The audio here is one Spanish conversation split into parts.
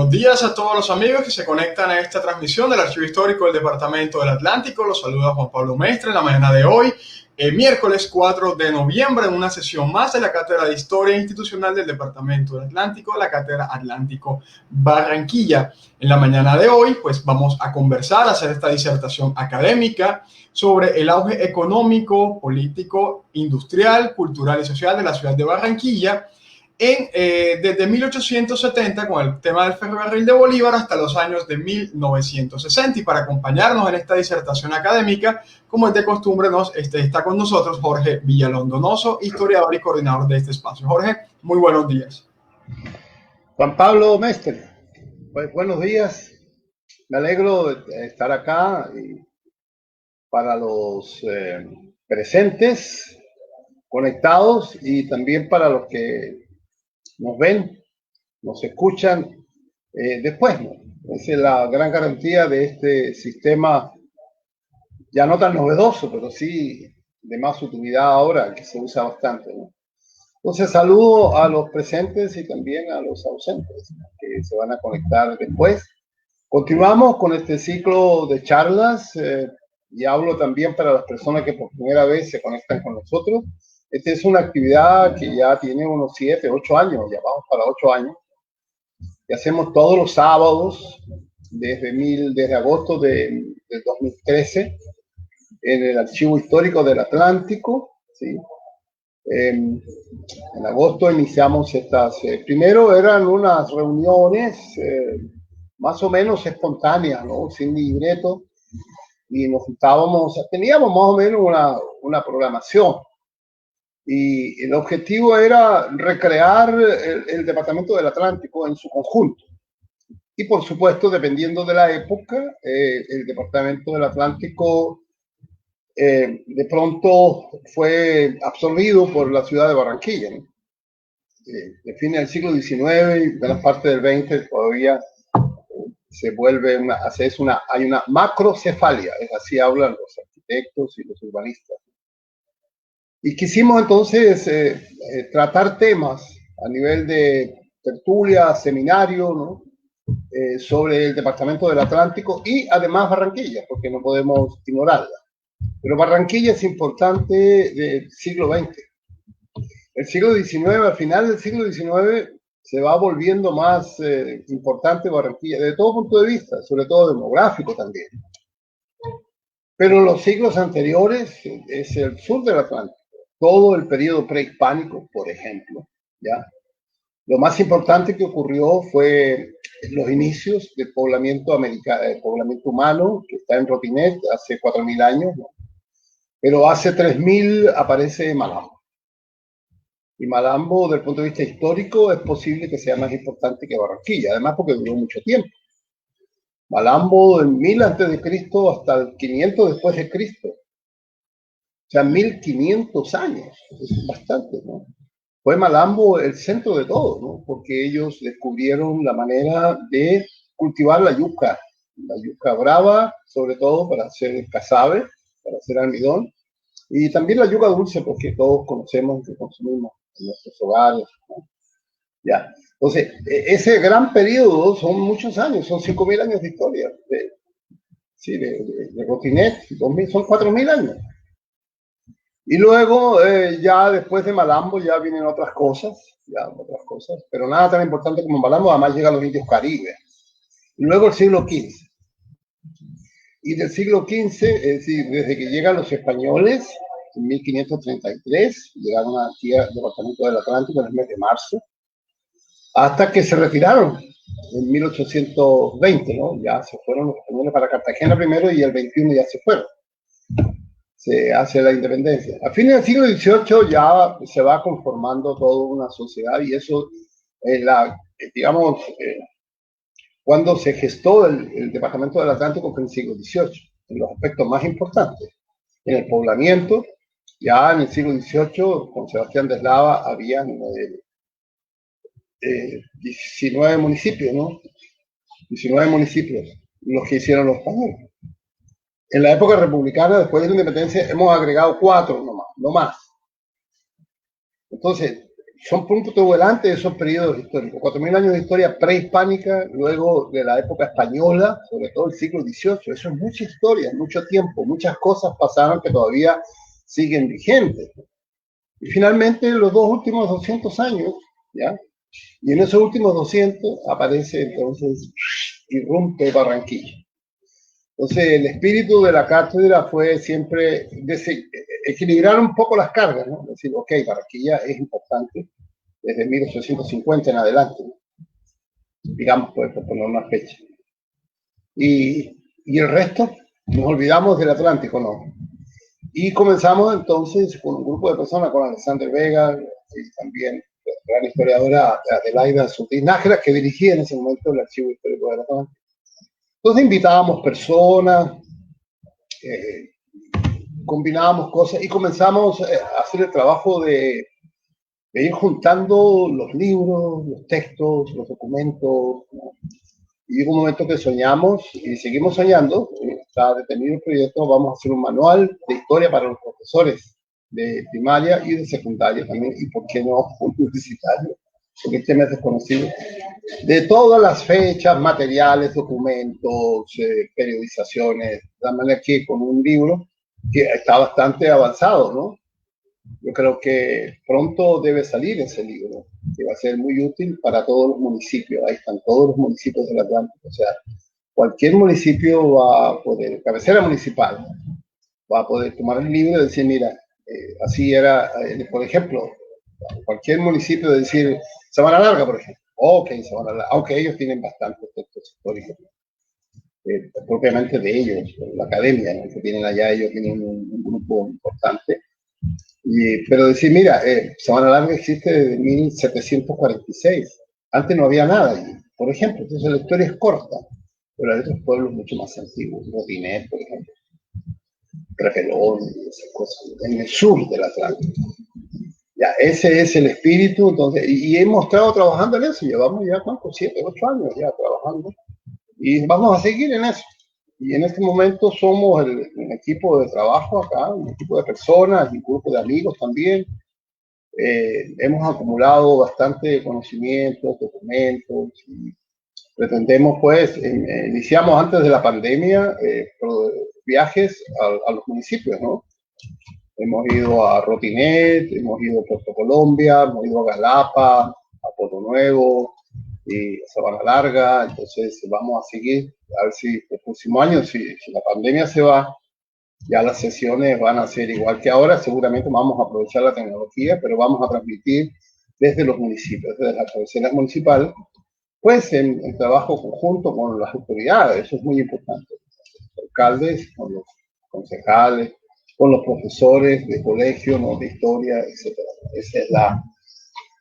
buenos días a todos los amigos que se conectan a esta transmisión del Archivo Histórico del Departamento del Atlántico. Los saluda Juan Pablo Mestre en la mañana de hoy, miércoles 4 de noviembre, en una sesión más de la Cátedra de Historia Institucional del Departamento del Atlántico, la Cátedra Atlántico Barranquilla. En la mañana de hoy, pues vamos a conversar, a hacer esta disertación académica sobre el auge económico, político, industrial, cultural y social de la ciudad de Barranquilla desde 1870 con el tema del ferrocarril de Bolívar hasta los años de 1960. Y para acompañarnos en esta disertación académica, como es de costumbre, está con nosotros Jorge Villalón Donoso, historiador y coordinador de este espacio. Jorge, muy buenos días. Juan Pablo Mestre, pues buenos días. Me alegro de estar acá y para los presentes, conectados, y también para los que nos ven, nos escuchan después, ¿no? Esa es la gran garantía de este sistema, ya no tan novedoso, pero sí de más utilidad ahora, que se usa bastante, ¿no? Entonces saludo a los presentes y también a los ausentes, ¿no?, que se van a conectar después. Continuamos con este ciclo de charlas y hablo también para las personas que por primera vez se conectan con nosotros. Esta es una actividad que ya tiene unos 7, 8 años, ya vamos para 8 años, que hacemos todos los sábados desde agosto del 2013 en el Archivo Histórico del Atlántico, ¿sí? En agosto iniciamos estas, primero eran unas reuniones más o menos espontáneas, ¿no?, sin libreto, y nos juntábamos, teníamos más o menos una programación. Y el objetivo era recrear el Departamento del Atlántico en su conjunto. Y por supuesto, dependiendo de la época, el Departamento del Atlántico de pronto fue absorbido por la ciudad de Barranquilla, ¿no? De fines del siglo XIX y buena parte del XX todavía se vuelve hay una macrocefalia, así hablan los arquitectos y los urbanistas. Y quisimos entonces tratar temas a nivel de tertulia, seminario, ¿no?, sobre el Departamento del Atlántico y además Barranquilla, porque no podemos ignorarla. Pero Barranquilla es importante del siglo XX. El siglo XIX, al final del siglo XIX, se va volviendo más importante Barranquilla, desde todo punto de vista, sobre todo demográfico también. Pero en los siglos anteriores es el sur del Atlántico. Todo el periodo prehispánico, por ejemplo, ¿ya? Lo más importante que ocurrió fue los inicios del poblamiento poblamiento humano, que está en Rotinet hace 4.000 años, ¿no? Pero hace 3.000 aparece Malambo. Y Malambo, desde el punto de vista histórico, es posible que sea más importante que Barranquilla, además porque duró mucho tiempo. Malambo en 1000 a.C. hasta el 500 después de Cristo. O sea, 1500 años, es bastante, ¿no? Fue Malambo el centro de todo, ¿no?, porque ellos descubrieron la manera de cultivar la yuca brava, sobre todo para hacer casabe, para hacer almidón, y también la yuca dulce, porque todos conocemos que consumimos en nuestros hogares, ¿no? Ya. Entonces, ese gran periodo son muchos años, son 5.000 años de historia, de Rotinet, son 4.000 años. Y luego, ya después de Malambo, ya vienen otras cosas, pero nada tan importante como Malambo. Además llegan los indios caribes. Y luego el siglo XV. Y del siglo XV, es decir, desde que llegan los españoles, en 1533, llegaron aquí al Departamento del Atlántico en el mes de marzo, hasta que se retiraron en 1820, ¿no? Ya se fueron los españoles para Cartagena primero y el 21 ya se fueron. Se hace la independencia. A fines del siglo XVIII ya se va conformando toda una sociedad, y eso, cuando se gestó el Departamento del Atlántico fue en el siglo XVIII, en los aspectos más importantes. En el poblamiento, ya en el siglo XVIII, con Sebastián de Eslava, había 19 municipios, ¿no? 19 municipios, los que hicieron los españoles. En la época republicana, después de la independencia, hemos agregado 4 nomás, no más. Entonces, son puntos volantes de esos periodos históricos. 4.000 años de historia prehispánica, luego de la época española, sobre todo el siglo XVIII. Eso es mucha historia, mucho tiempo, muchas cosas pasaron que todavía siguen vigentes. Y finalmente, los dos últimos 200 años, ¿ya? Y en esos últimos 200 aparece entonces, irrumpe Barranquilla. Entonces, el espíritu de la cátedra fue siempre equilibrar un poco las cargas, ¿no? Decir, ok, Barranquilla es importante desde 1850 en adelante, ¿no? Digamos, pues, por poner una fecha. Y el resto, nos olvidamos del Atlántico, ¿no? Y comenzamos entonces con un grupo de personas, con Alexander Vega y también la gran historiadora Adelaida Sutil Nájera, que dirigía en ese momento el Archivo Histórico del Atlántico. Entonces invitábamos personas, combinábamos cosas y comenzamos a hacer el trabajo de ir juntando los libros, los textos, los documentos, ¿no? Y llegó un momento que soñamos y seguimos soñando, está detenido el proyecto, vamos a hacer un manual de historia para los profesores de primaria y de secundaria también, y por qué no universitario, porque el tema es desconocido, de todas las fechas, materiales, documentos, periodizaciones, de manera que con un libro que está bastante avanzado, ¿no? Yo creo que pronto debe salir ese libro, que va a ser muy útil para todos los municipios. Ahí están todos los municipios del Atlántico. O sea, cualquier municipio va a poder, cabecera municipal, va a poder tomar el libro y decir, mira, así era, por ejemplo, cualquier municipio decir, Sabana Larga, por ejemplo. Ok, Sabana Larga, aunque ellos tienen bastantes textos históricos, propiamente de ellos, la academia, ¿no? Que tienen allá, ellos tienen un grupo importante. Pero decir, mira, Sabana Larga existe desde 1746. Antes no había nada allí, por ejemplo. Entonces la historia es corta, pero hay otros pueblos mucho más antiguos. Rodinet, por ejemplo. Repelón y esas cosas. En el sur del Atlántico. Ya, ese es el espíritu. Entonces, y hemos estado trabajando en eso. Llevamos ya, ¿cuánto? 7, 8 años ya trabajando. Y vamos a seguir en eso. Y en este momento somos un equipo de trabajo acá, un equipo de personas, un grupo de amigos también. Hemos acumulado bastante conocimientos, documentos, y pretendemos, pues, iniciamos antes de la pandemia viajes a los municipios, ¿no? Hemos ido a Rotinet, hemos ido a Puerto Colombia, hemos ido a Galapa, a Puerto Nuevo y a Sabana Larga. Entonces vamos a seguir, a ver si el próximo año, si la pandemia se va, ya las sesiones van a ser igual que ahora. Seguramente vamos a aprovechar la tecnología, pero vamos a transmitir desde los municipios, desde las cabeceras municipales, pues en trabajo conjunto con las autoridades. Eso es muy importante. Los alcaldes, con los concejales, con los profesores de colegio, ¿no? De historia, etc. Ese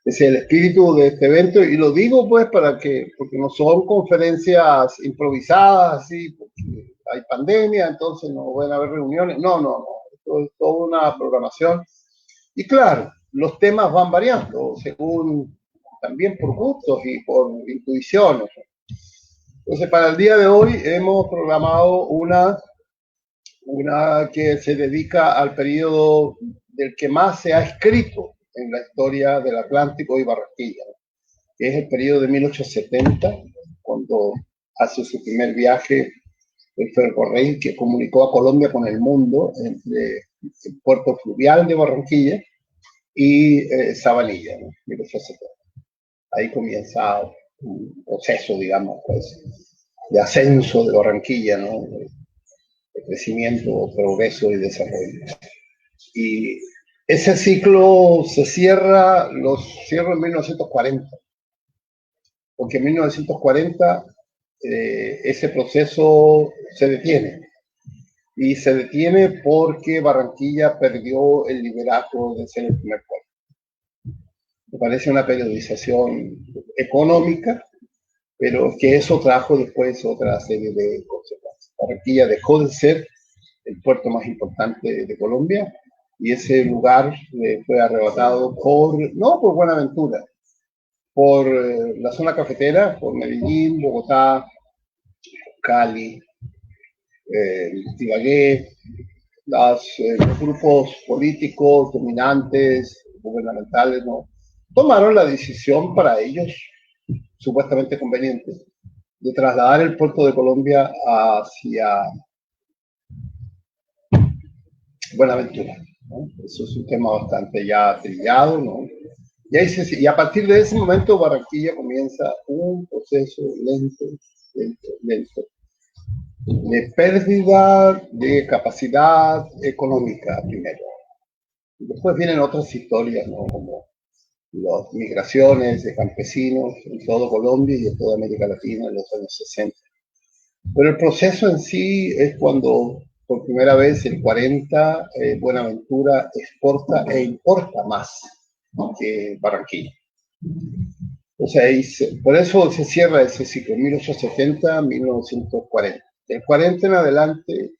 es el espíritu de este evento, y lo digo pues porque no son conferencias improvisadas, así, porque hay pandemia, entonces no van a haber reuniones. No. Esto es toda una programación. Y claro, los temas van variando según, también por gustos y por intuiciones. Entonces, para el día de hoy hemos programado una que se dedica al periodo del que más se ha escrito en la historia del Atlántico y Barranquilla, que es el periodo de 1870, cuando hace su primer viaje el ferrocarril que comunicó a Colombia con el mundo, entre el puerto fluvial de Barranquilla y Sabanilla, ¿no? 1870. Ahí comienza un proceso, digamos, pues, de ascenso de Barranquilla, ¿no? De crecimiento, progreso y desarrollo. Y ese ciclo se cierra, en 1940, porque en 1940 ese proceso se detiene. Y se detiene porque Barranquilla perdió el liderazgo de ser el primer puerto. Me parece una periodización económica, pero que eso trajo después otra serie de consecuencias. Barranquilla dejó de ser el puerto más importante de Colombia, y ese lugar fue arrebatado no por Buenaventura, por la zona cafetera, por Medellín, Bogotá, Cali, Ibagué, los grupos políticos dominantes, gubernamentales, ¿no? tomaron la decisión para ellos supuestamente conveniente de trasladar el puerto de Colombia hacia Buenaventura, ¿no? Eso es un tema bastante ya trillado, ¿no? Y a partir de ese momento Barranquilla comienza un proceso lento, lento, lento, de pérdida de capacidad económica primero. Después vienen otras historias, ¿no? Como las migraciones de campesinos en todo Colombia y en toda América Latina en los años 60. Pero el proceso en sí es cuando por primera vez en 40 Buenaventura exporta e importa más que Barranquilla. O sea, por eso se cierra ese ciclo, 1870-1940. Del 40 en adelante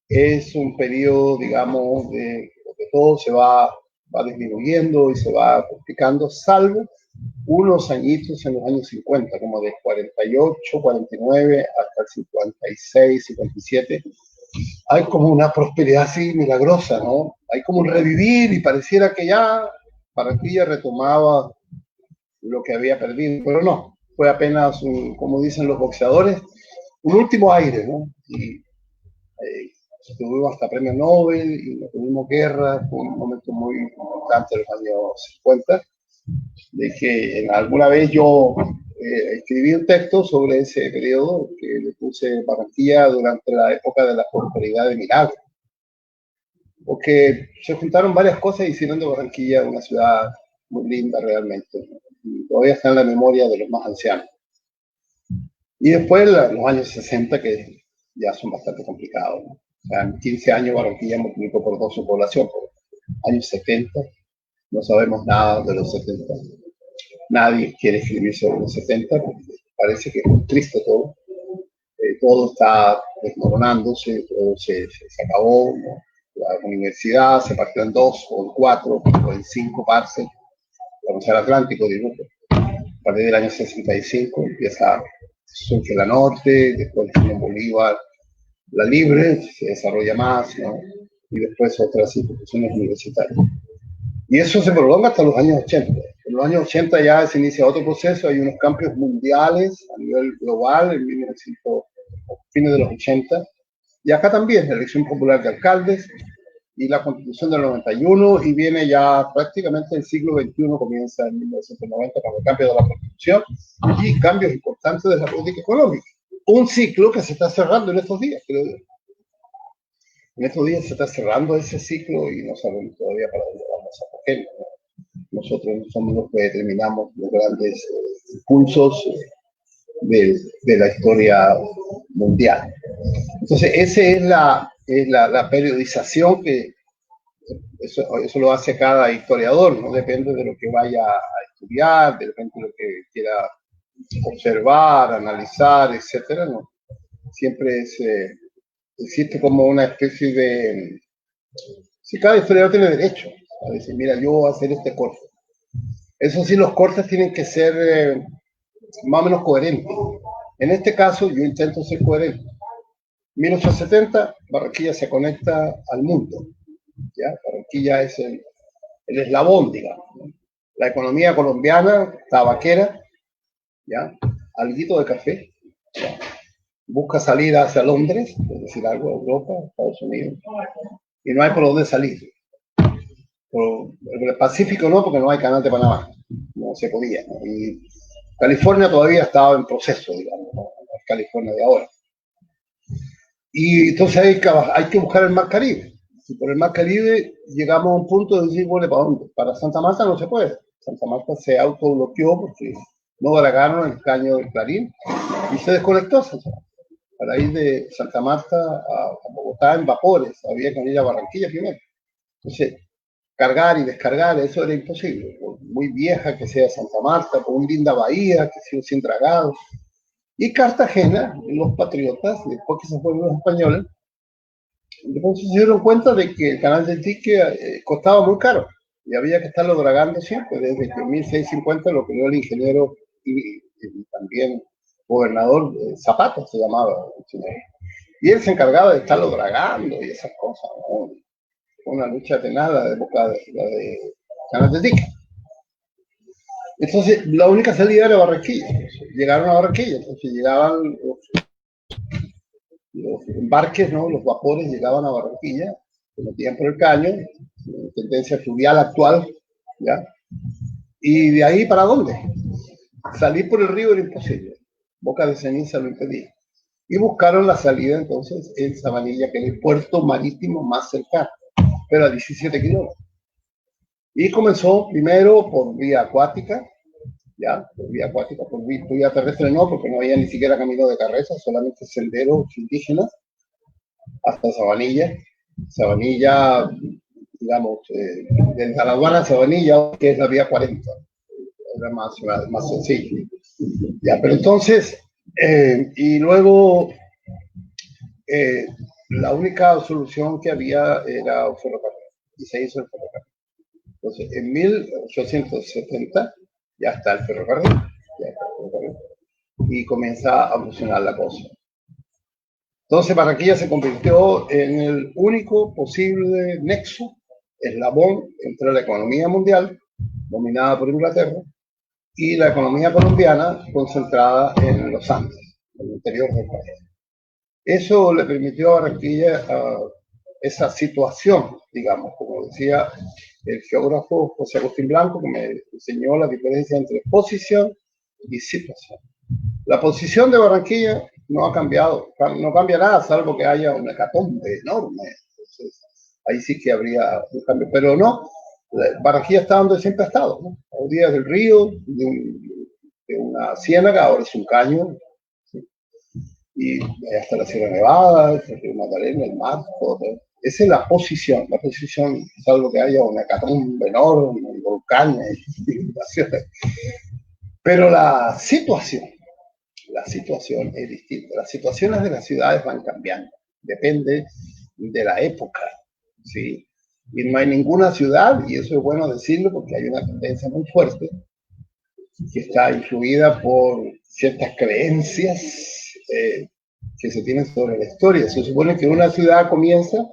es un periodo, digamos, de que todo va disminuyendo y se va complicando, salvo unos añitos en los años 50, como de 48, 49 hasta el 56, 57. Hay como una prosperidad así milagrosa, ¿no? Hay como un revivir y pareciera que ya Barranquilla retomaba lo que había perdido, pero no, fue apenas, como dicen los boxeadores, un último aire, ¿no? Y tuvimos hasta premio Nobel y no tuvimos guerra, fue un momento muy importante en los años 50, de que alguna vez yo escribí un texto sobre ese periodo que le puse Barranquilla durante la época de la prosperidad de Milagro, porque se juntaron varias cosas y hicieron de Barranquilla una ciudad muy linda realmente, ¿no? Y todavía está en la memoria de los más ancianos. Y después los años 60 que ya son bastante complicados, ¿no? O sea, en 15 años Barranquilla multiplicó por 2 su población. Por años 70 no sabemos nada de los 70. Nadie quiere escribir sobre los 70 porque parece que es muy triste todo. Todo está desmoronándose, todo se acabó, ¿no? La universidad se partió en 2 o en 4 o en 5 partes. Vamos al Atlántico, digo, a partir del año 65 empieza, surge la norte, después en Bolívar, la libre, se desarrolla más, ¿no? Y después otras instituciones universitarias. Y eso se prolonga hasta los años 80. En los años 80 ya se inicia otro proceso, hay unos cambios mundiales a nivel global, en 1900, fines de los 80, y acá también, la elección popular de alcaldes y la constitución del 91, y viene ya prácticamente el siglo XXI, comienza en 1990 con el cambio de la constitución y cambios importantes de la política económica. Un ciclo que se está cerrando en estos días, creo yo. En estos días se está cerrando ese ciclo y no sabemos todavía para dónde vamos a coger. Nosotros somos los que determinamos los grandes impulsos de la historia mundial. Entonces, esa es la periodización que eso lo hace cada historiador, no depende de lo que vaya a estudiar, depende de lo que quiera observar, analizar, etcétera, ¿no? Siempre existe como una especie de... Si cada historiador tiene derecho a decir, mira, yo voy a hacer este corte. Eso sí, los cortes tienen que ser más o menos coherentes. En este caso, yo intento ser coherente. 1870, Barranquilla se conecta al mundo. ¿Ya? Barranquilla es el eslabón, digamos, ¿no? La economía colombiana, tabaquera, ¿ya? Alguito de café, ¿ya? Busca salir hacia Londres, es decir, algo de Europa, Estados Unidos, y no hay por dónde salir. Por el Pacífico no, porque no hay canal de Panamá, no se podía, ¿no? Y California todavía estaba en proceso, digamos, ¿no? California de ahora. Y entonces hay que buscar el Mar Caribe. Y por el Mar Caribe llegamos a un punto de decir, bueno, ¿para dónde? Para Santa Marta no se puede. Santa Marta se autobloqueó porque no dragaron el caño del Clarín y se desconectó Santa Marta. Para ir de Santa Marta a Bogotá en vapores, había que ir a Barranquilla primero. Entonces, cargar y descargar, eso era imposible. Por muy vieja que sea Santa Marta, por una linda bahía, que siga sin dragados. Y Cartagena, los patriotas, después que se fueron los españoles, entonces se dieron cuenta de que el canal del dique costaba muy caro y había que estarlo dragando siempre. Desde que en 1650 lo creó el ingeniero y también gobernador Zapata, se llamaba. Y él se encargaba de estarlo dragando y esas cosas, ¿no? Una lucha tenaz la de canal del dique. Entonces, la única salida era Barranquilla. Llegaron a Barranquilla, entonces llegaban los embarques, ¿no? Los vapores llegaban a Barranquilla, se metían por el caño, tendencia fluvial actual, ¿ya? Y de ahí, ¿para dónde? Salir por el río era imposible. Boca de Ceniza lo impedía. Y buscaron la salida entonces en Sabanilla, que es el puerto marítimo más cercano, pero a 17 kilómetros. Y comenzó primero por vía acuática, ya, por vía acuática, por vía terrestre no, porque no había ni siquiera camino de carreza, solamente senderos indígenas hasta Sabanilla. Sabanilla, digamos, desde la aduana a Sabanilla, que es la vía 40, era más sencillo. Ya, pero entonces, y luego la única solución que había era un ferrocarril, y se hizo el ferrocarril. Entonces, en 1870 ya está el ferrocarril, y comienza a funcionar la cosa. Entonces, Barranquilla se convirtió en el único posible nexo, eslabón entre la economía mundial, dominada por Inglaterra, y la economía colombiana, concentrada en los Andes, en el interior del país. Eso le permitió a Barranquilla esa situación, digamos, como decía el geógrafo José Agustín Blanco, que me enseñó la diferencia entre posición y situación. La posición de Barranquilla no ha cambiado, no cambia nada, salvo que haya una hecatombe enorme. Entonces, ahí sí que habría un cambio, pero no, Barranquilla está donde siempre ha estado, ¿no? A orillas del río, de una ciénaga, ahora es un caño, ¿sí? Y hasta la Sierra Nevada, el río Magdalena, el mar, todo. Esa es la posición es algo que haya una hecatombe enorme, volcanes, inundaciones. Pero la situación es distinta. Las situaciones de las ciudades van cambiando, depende de la época, ¿sí? Y no hay ninguna ciudad, y eso es bueno decirlo porque hay una tendencia muy fuerte, que está influida por ciertas creencias que se tienen sobre la historia. Se supone que una ciudad comienza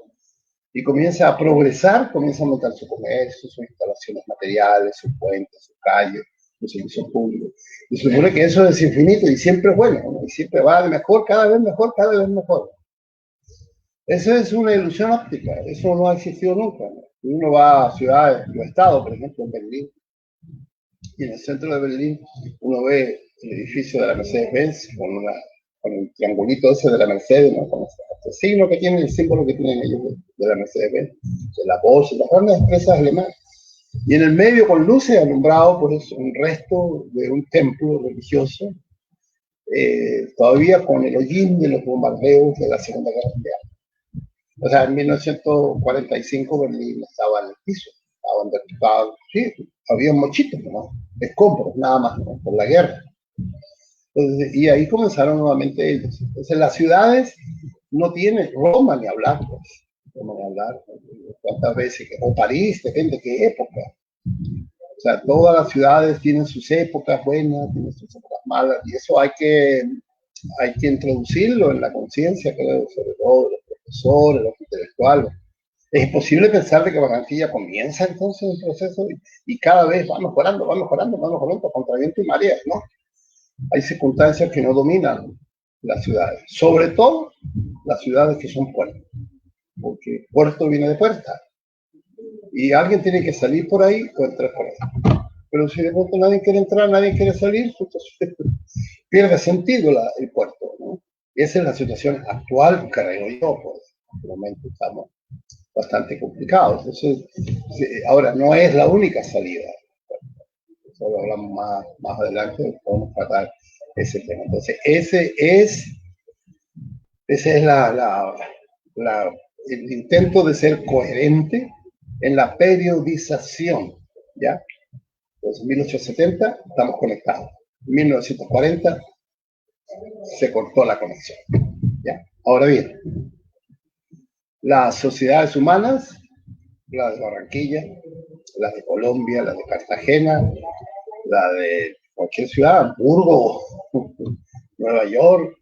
a progresar, comienza a aumentar su comercio, sus instalaciones materiales, sus puentes, sus calles, los servicios públicos. Y se supone que eso es infinito y siempre es bueno, ¿no? Y siempre va de mejor, cada vez mejor, cada vez mejor. Eso es una ilusión óptica, eso no ha existido nunca, ¿no? Uno va a ciudades, yo he estado, por ejemplo, en Berlín, y en el centro de Berlín uno ve el edificio de la Mercedes-Benz con el triangulito ese de la Mercedes, ¿no? Con este signo que tiene, el símbolo que tienen ellos de la Mercedes-Benz, de la Porsche, las grandes empresas alemanas. Y en el medio, con luces, alumbrado por eso, un resto de un templo religioso, todavía con el hollín de los bombardeos de la Segunda Guerra Mundial. O sea, en 1945 Berlín estaba en el piso, estaba, sí, había mochitos, ¿no? Escombros, nada más, ¿no? Por la guerra. Entonces, y ahí comenzaron nuevamente ellos. Entonces, las ciudades no tienen Roma ni hablar, pues. Roma ni hablar, cuántas veces, o París, depende de qué época. O sea, todas las ciudades tienen sus épocas buenas, tienen sus épocas malas, y eso hay que introducirlo en la conciencia, creo, sobre todo los profesores, los intelectuales. Es imposible pensar de que Barranquilla comienza entonces un proceso y cada vez va mejorando, contra viento y marea, ¿no? Hay circunstancias que no dominan las ciudades, sobre todo las ciudades que son puertos, porque puerto viene de puerta, y alguien tiene que salir por ahí o entrar por ahí. Pero si de pronto nadie quiere entrar, nadie quiere salir, entonces pierde sentido el puerto, ¿no? Y esa es la situación actual, creo yo, pues, en este momento estamos bastante complicados. Entonces, ahora, no es la única salida. Eso lo hablamos más adelante, podemos tratar ese tema. Entonces, ese es el intento de ser coherente en la periodización, ¿ya? Entonces, en 1870 estamos conectados. En 1940 se cortó la conexión, ¿ya? Ahora bien, las sociedades humanas, la de Barranquilla, la de Colombia, la de Cartagena, la de cualquier ciudad, Hamburgo, Nueva York,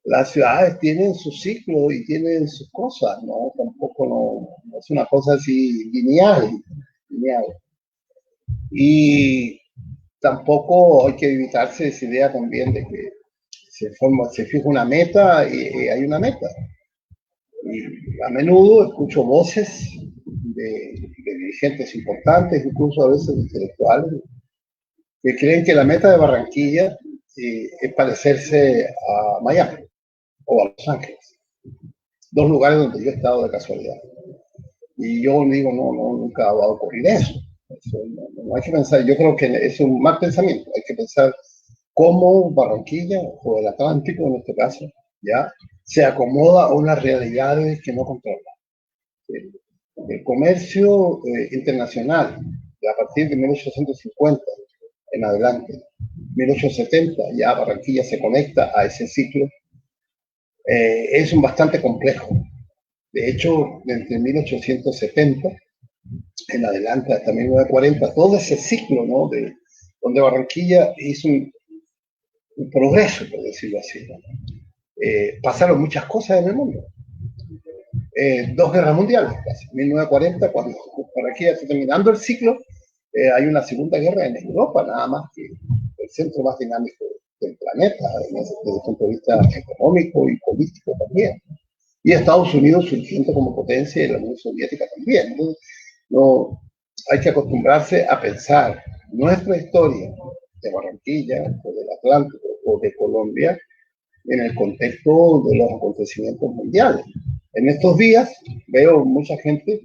las ciudades tienen su ciclo y tienen sus cosas, ¿no? Tampoco no es una cosa así lineal. Y tampoco hay que evitarse esa idea también de que se fija una meta y hay una meta. Y a menudo escucho voces de dirigentes importantes, incluso a veces intelectuales, que creen que la meta de Barranquilla es parecerse a Miami o a Los Ángeles, dos lugares donde yo he estado de casualidad. Y yo digo, no, nunca va a ocurrir eso. No hay que pensar, yo creo que es un mal pensamiento, hay que pensar cómo Barranquilla o el Atlántico en este caso ya se acomoda a unas realidades que no controla. El comercio internacional a partir de 1850 en adelante, 1870 ya Barranquilla se conecta a ese ciclo, es un bastante complejo. De hecho, desde 1870 en adelante hasta 1940, todo ese ciclo, ¿no? Donde Barranquilla hizo un progreso, por decirlo así, ¿no? Pasaron muchas cosas en el mundo. Dos guerras mundiales, casi. 1940, cuando Barranquilla está terminando el ciclo, hay una segunda guerra en Europa, nada más que el centro más dinámico del planeta, desde el punto de vista económico y político también. Y Estados Unidos surgiendo como potencia y la Unión Soviética también. Entonces, no, hay que acostumbrarse a pensar nuestra historia de Barranquilla, o del Atlántico, o de Colombia, en el contexto de los acontecimientos mundiales. En estos días veo mucha gente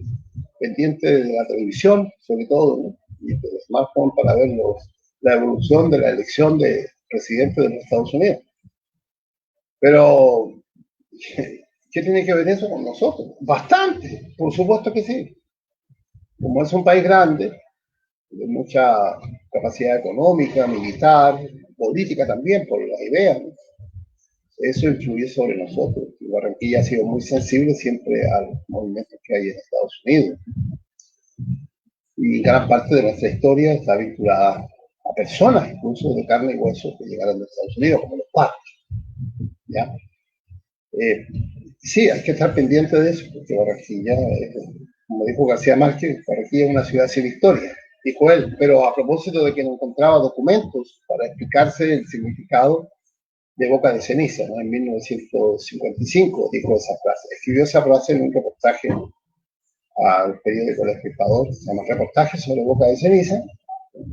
pendiente de la televisión, sobre todo, ¿no? Y del smartphone para ver la evolución de la elección de presidente de los Estados Unidos. Pero, ¿qué tiene que ver eso con nosotros? Bastante, por supuesto que sí. Como es un país grande, de mucha capacidad económica, militar, política también, por las ideas, ¿no? Eso influye sobre nosotros. Y Barranquilla ha sido muy sensible siempre a los movimientos que hay en Estados Unidos. Y gran parte de nuestra historia está vinculada a personas, incluso de carne y hueso, que llegaron de Estados Unidos, como los Pacos. ¿Ya? Sí, hay que estar pendiente de eso, porque Barranquilla, como dijo García Márquez, Barranquilla es una ciudad sin historia, dijo él, pero a propósito de que no encontraba documentos para explicarse el significado de Boca de Ceniza, ¿no? En 1955 dijo esa frase, escribió esa frase en un reportaje al periódico El Espectador, se llama Reportaje sobre Boca de Ceniza.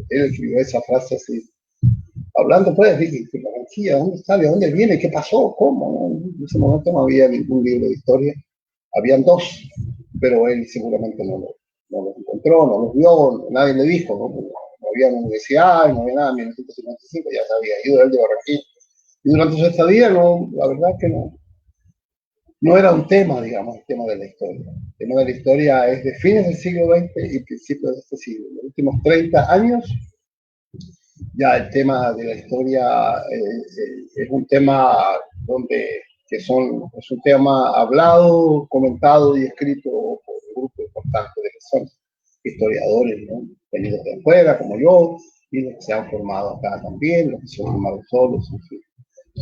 Él escribió esa frase así, hablando pues de Barranquilla, ¿dónde está? ¿De dónde viene? ¿Qué pasó? ¿Cómo? En ese momento no había ningún libro de historia, habían dos, pero él seguramente no los encontró, no los vio, nadie le dijo, ¿no? No había universidad, no había nada, en 1955 ya se había ido él de Barranquilla. Y durante su estadía, no, la verdad que no era un tema, digamos, el tema de la historia. El tema de la historia es de fines del siglo XX y principios de este siglo. En los últimos 30 años, ya el tema de la historia es un tema es un tema hablado, comentado y escrito por un grupo importante de personas, historiadores, ¿no? Venidos de afuera, como yo, y los que se han formado acá también, los que se han formado solos, en fin.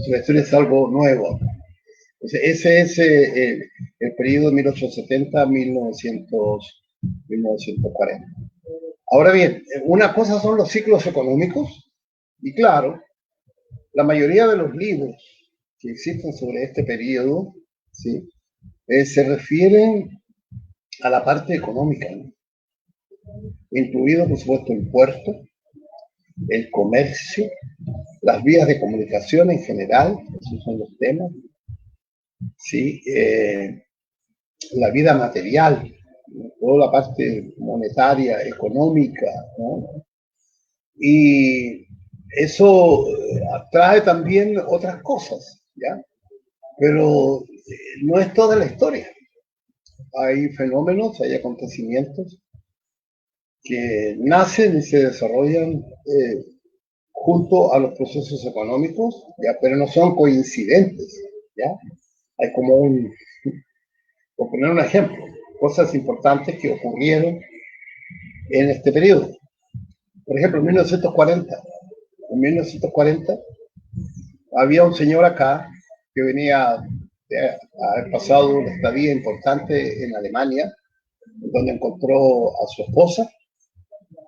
La historia es algo nuevo. Entonces, ese es el periodo de 1870 a 1940. Ahora bien, una cosa son los ciclos económicos, y claro, la mayoría de los libros que existen sobre este periodo, ¿sí? Se refieren a la parte económica, ¿no? Incluido, por supuesto, el puerto, el comercio, las vías de comunicación en general, esos son los temas, ¿sí? La vida material, toda la parte monetaria, económica, ¿no? Y eso atrae también otras cosas, ¿ya? Pero no es toda la historia. Hay fenómenos, hay acontecimientos que nacen y se desarrollan junto a los procesos económicos, ¿ya? Pero no son coincidentes, ¿ya? Hay como por poner un ejemplo, cosas importantes que ocurrieron en este periodo. Por ejemplo, en 1940 había un señor acá que venía de haber pasado una estadía importante en Alemania, donde encontró a su esposa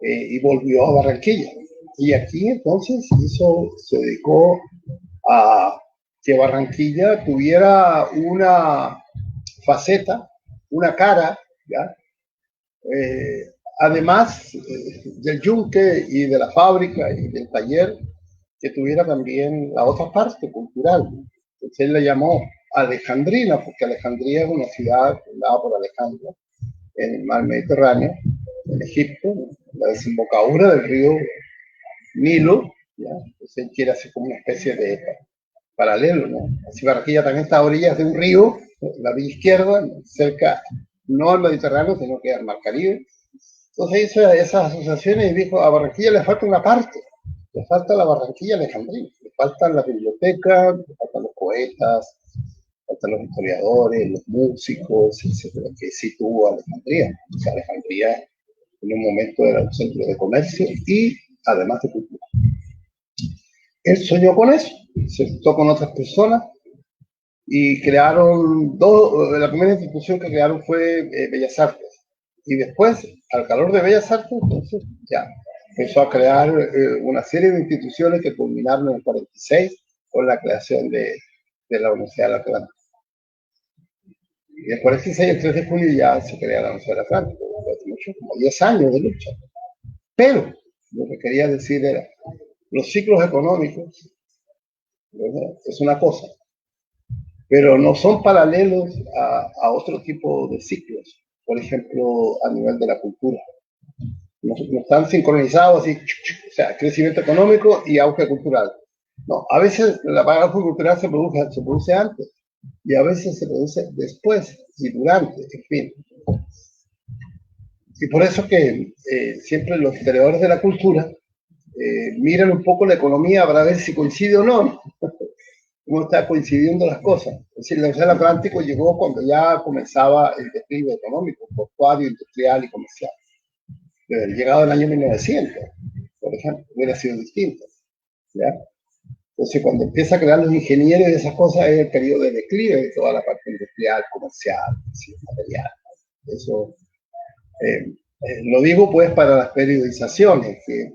y volvió a Barranquilla. Y aquí entonces se dedicó a que Barranquilla tuviera una faceta, una cara, ¿ya? Además del yunque y de la fábrica y del taller, que tuviera también la otra parte cultural. Entonces él le llamó Alejandrina, porque Alejandría es una ciudad fundada por Alejandro en el mar Mediterráneo, en Egipto, la desembocadura del río Nilo. ¿Ya? Entonces él quiere hacer como una especie de paralelo, ¿no? Así Barranquilla también está a orillas de un río, la vía izquierda, cerca, no al Mediterráneo, sino que al Mar Caribe. Entonces hizo esas asociaciones y dijo, a Barranquilla le falta una parte, le falta la Barranquilla alejandrina, le faltan las bibliotecas, le faltan los poetas, le faltan los historiadores, los músicos, etcétera, que sí tuvo Alejandría. O sea, Alejandría en un momento era un centro de comercio y además de cultura. Él soñó con eso, se juntó con otras personas y crearon la primera institución que crearon fue Bellas Artes. Y después, al calor de Bellas Artes, entonces ya empezó a crear una serie de instituciones que culminaron en el 46 con la creación de la Universidad del Atlántico. Y el 46, el 3 de junio, ya se crea la Universidad del Atlántico, como 10 años de lucha. Pero lo que quería decir era, los ciclos económicos, ¿verdad? Es una cosa, pero no son paralelos a otro tipo de ciclos, por ejemplo, a nivel de la cultura. No están sincronizados así, o sea, crecimiento económico y auge cultural. No, a veces la auge cultural se produce antes y a veces se produce después y durante, en fin. Y por eso que siempre los historiadores de la cultura miran un poco la economía para ver si coincide o no, cómo está coincidiendo las cosas. Es decir, la Universidad del Atlántico llegó cuando ya comenzaba el declive económico, portuario, industrial y comercial. Desde el llegado del año 1900, por ejemplo, hubiera sido distinto. ¿Ya? Entonces, cuando empieza a crear los ingenieros y esas cosas, es el periodo de declive de toda la parte industrial, comercial, material. Eso lo digo pues para las periodizaciones, que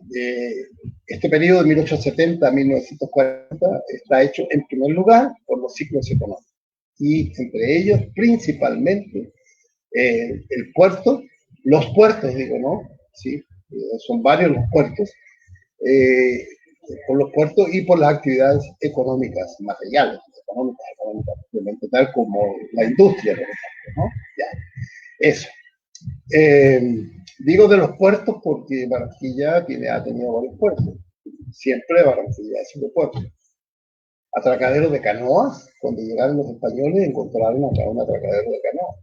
este periodo de 1870 a 1940 está hecho en primer lugar por los ciclos económicos y entre ellos principalmente el puerto, los puertos digo, ¿no? Sí, son varios los puertos, por los puertos y por las actividades económicas, materiales, económicas, obviamente, tal como la industria, por ejemplo, ¿no? Ya, eso. Digo de los puertos porque Barranquilla ha tenido varios puertos. Siempre Barranquilla ha sido puerto. Atracaderos de canoas, cuando llegaron los españoles encontraron acá un atracadero de canoas.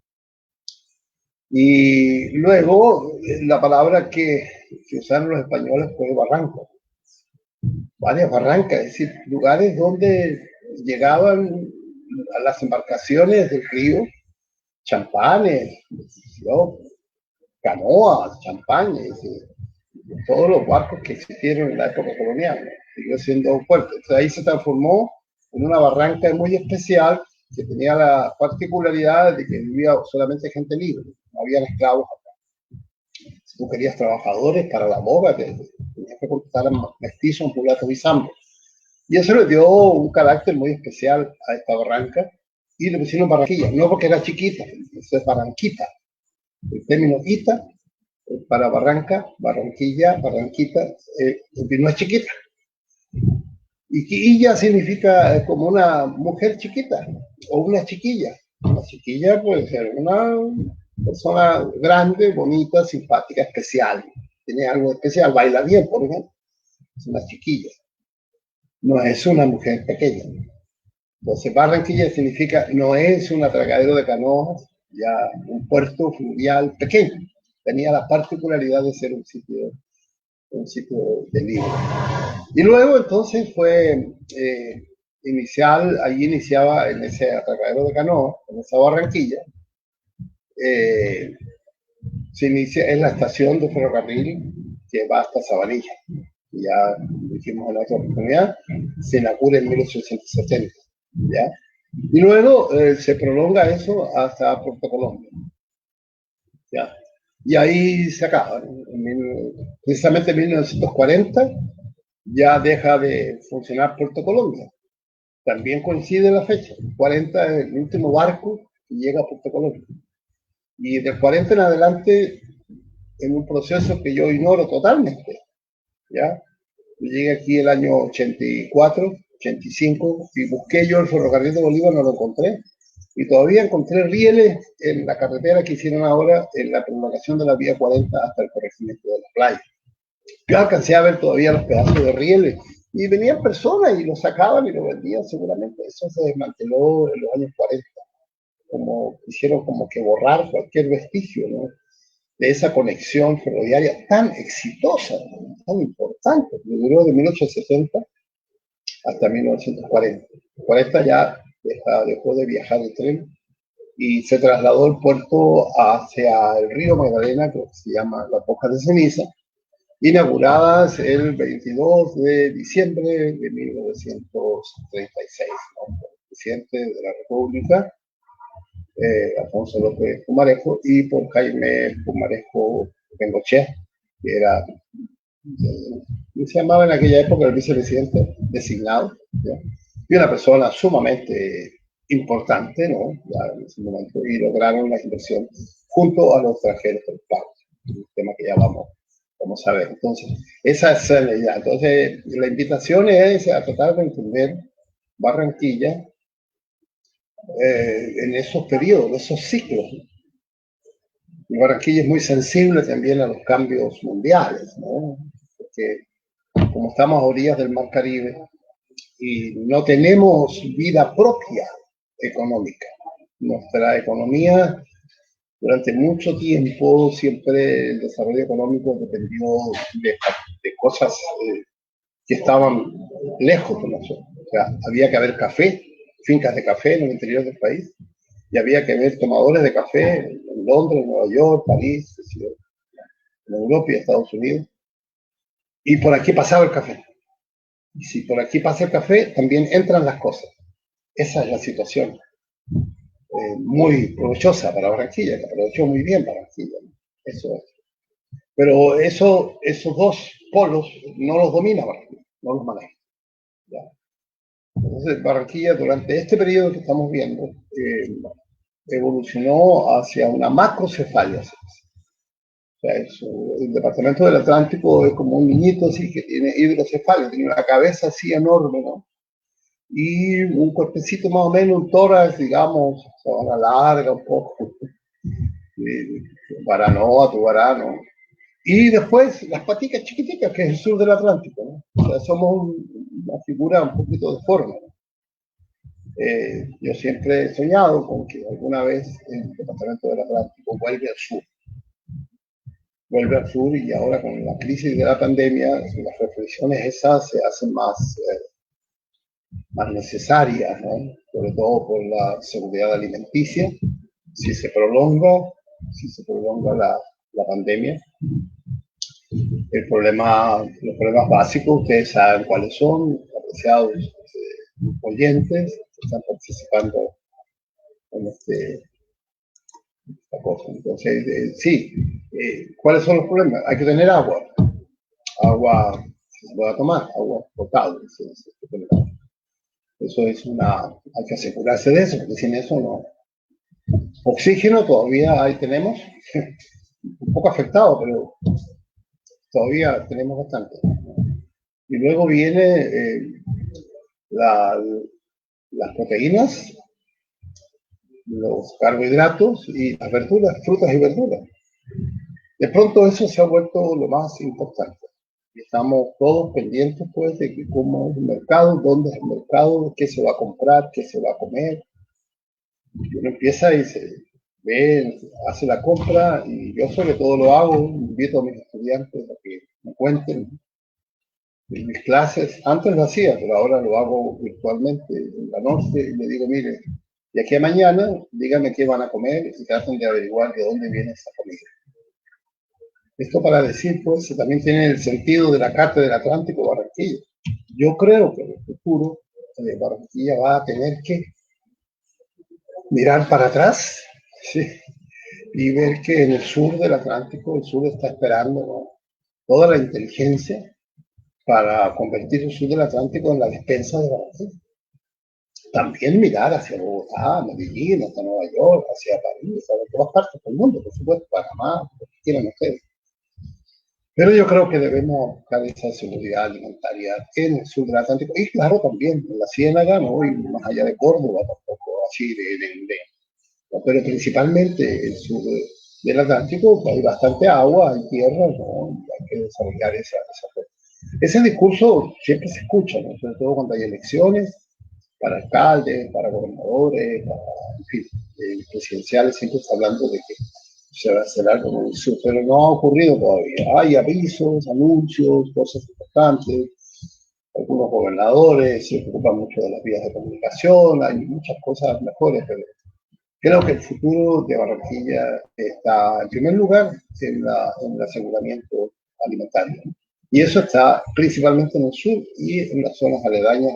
Y luego la palabra que usaron los españoles fue barranco. Varias barrancas, es decir, lugares donde llegaban a las embarcaciones del río champanes, ¿no? Canoas, champañas, todos los barcos que existieron en la época colonial, ¿no? Siguió siendo fuerte. Entonces ahí se transformó en una barranca muy especial que tenía la particularidad de que vivía solamente gente libre, no había esclavos acá. Si tú querías trabajadores para la boga, tenías que contratar a mestizos, mulatos y zambos. Y eso le dio un carácter muy especial a esta barranca y le pusieron Barranquilla, no porque era chiquita, eso es Barranquita. El término ita para Barranca, Barranquilla, Barranquita, no es chiquita. Y quilla significa como una mujer chiquita o una chiquilla. Una chiquilla puede ser una persona grande, bonita, simpática, especial. Tiene algo especial, baila bien, por ejemplo. Es una chiquilla. No es una mujer pequeña. Entonces, Barranquilla significa, no es un atracadero de canoas, ya un puerto fluvial pequeño. Tenía la particularidad de ser un sitio de libre. Y luego entonces fue allí iniciaba en ese atracadero de canoas, en esa Barranquilla, se inicia en la estación de ferrocarril que va hasta Sabanilla. Ya dijimos en la otra oportunidad, se inaugura en 1870. ¿Ya? Y luego se prolonga eso hasta Puerto Colombia. ¿Ya? Y ahí se acaba. Precisamente en 1940 ya deja de funcionar Puerto Colombia. También coincide la fecha. 40 es el último barco que llega a Puerto Colombia. Y del 40 en adelante, en un proceso que yo ignoro totalmente, ¿ya? Yo llegué aquí el año 84, 85, y busqué yo el ferrocarril de Bolívar, no lo encontré. Y todavía encontré rieles en la carretera que hicieron ahora en la prolongación de la vía 40 hasta el corregimiento de la playa. Yo alcancé a ver todavía los pedazos de rieles y venían personas y lo sacaban y lo vendían seguramente. Eso se desmanteló en los años 40, como quisieron como que borrar cualquier vestigio, ¿no?, de esa conexión ferroviaria tan exitosa, ¿no?, tan importante, que duró de 1860 hasta 1940. En 40 ya dejó de viajar el tren y se trasladó el puerto hacia el río Magdalena, que se llama Las Bocas de Ceniza, inauguradas el 22 de diciembre de 1936, ¿no?, por el presidente de la República, Alfonso López Pumarejo, y por Jaime Pumarejo Bengochea, que era, se llamaba en aquella época el vicepresidente designado, ¿ya?, y una persona sumamente importante, ¿no?, ya en ese momento, y lograron la inversión junto a los extranjeros del pago, un tema que ya vamos a ver. Entonces, esa es la idea. Entonces, la invitación es a tratar de entender Barranquilla en esos periodos, esos ciclos. Y Barranquilla es muy sensible también a los cambios mundiales, ¿no?, porque como estamos a orillas del Mar Caribe y no tenemos vida propia económica, nuestra economía durante mucho tiempo, siempre el desarrollo económico dependió de cosas que estaban lejos de nosotros. O sea, había que haber café, fincas de café en el interior del país, y había que haber tomadores de café en Londres, Nueva York, París, en Europa y Estados Unidos. Y por aquí pasaba el café. Y si por aquí pasa el café, también entran las cosas. Esa es la situación. Muy provechosa para Barranquilla, que aprovechó muy bien Barranquilla, ¿no? Eso es. Pero esos dos polos no los domina Barranquilla, no los maneja, ¿ya? Entonces Barranquilla durante este periodo que estamos viendo evolucionó hacia una macrocefalia. O sea, el departamento del Atlántico es como un niñito así que tiene hidrocefalia, tiene una cabeza así enorme, ¿no?, y un cuerpecito más o menos, un tórax, digamos, a la larga un poco, varano, tubarano, y después las paticas chiquiticas, que es el sur del Atlántico, ¿no? O sea, somos una figura un poquito deforme, ¿no? Yo siempre he soñado con que alguna vez el departamento del Atlántico vuelve al sur, y ahora con la crisis de la pandemia, las reflexiones esas se hacen más necesarias, ¿no?, sobre todo por la seguridad alimenticia. Si se prolonga la pandemia, los problemas básicos, ustedes saben cuáles son, apreciados oyentes que están participando en esta cosa. Entonces, sí, ¿cuáles son los problemas? Hay que tener agua que se pueda tomar, agua potable. Eso es hay que asegurarse de eso, porque sin eso no. Oxígeno todavía ahí tenemos, un poco afectado, pero todavía tenemos bastante. Y luego viene las proteínas, los carbohidratos y las verduras, frutas y verduras. De pronto eso se ha vuelto lo más importante. Y estamos todos pendientes, pues, de cómo es el mercado, dónde es el mercado, qué se va a comprar, qué se va a comer. Y uno empieza y se ve, hace la compra, y yo sobre todo lo hago, invito a mis estudiantes a que me cuenten en mis clases. Antes lo hacía, pero ahora lo hago virtualmente en la noche, y le digo, mire, de aquí a mañana, díganme qué van a comer y traten de averiguar de dónde viene esa comida. Esto para decir, pues, que también tiene el sentido de la Carta del Atlántico Barranquilla. Yo creo que en el futuro Barranquilla va a tener que mirar para atrás, ¿sí?, y ver que en el sur del Atlántico, el sur está esperando, ¿no?, toda la inteligencia para convertir el sur del Atlántico en la despensa de Barranquilla. También mirar hacia Bogotá, Medellín, hasta Nueva York, hacia París, hacia todas partes del mundo, por supuesto, Panamá, lo que quieran ustedes. Pero yo creo que debemos buscar esa seguridad alimentaria en el sur del Atlántico y claro también en la Ciénaga, ¿no? Y más allá de Córdoba tampoco, así pero principalmente el sur del Atlántico hay bastante agua, hay tierra, ¿no? Y hay que desarrollar esa cosa. Ese discurso siempre se escucha, ¿no? Sobre todo cuando hay elecciones para alcaldes, para gobernadores, para, en fin, presidenciales, siempre está hablando de que se va a hacer algo en el sur, pero no ha ocurrido todavía. Hay avisos, anuncios, cosas importantes. Algunos gobernadores se preocupan mucho de las vías de comunicación, hay muchas cosas mejores, pero creo que el futuro de Barranquilla está, en primer lugar, en el aseguramiento alimentario. Y eso está principalmente en el sur y en las zonas aledañas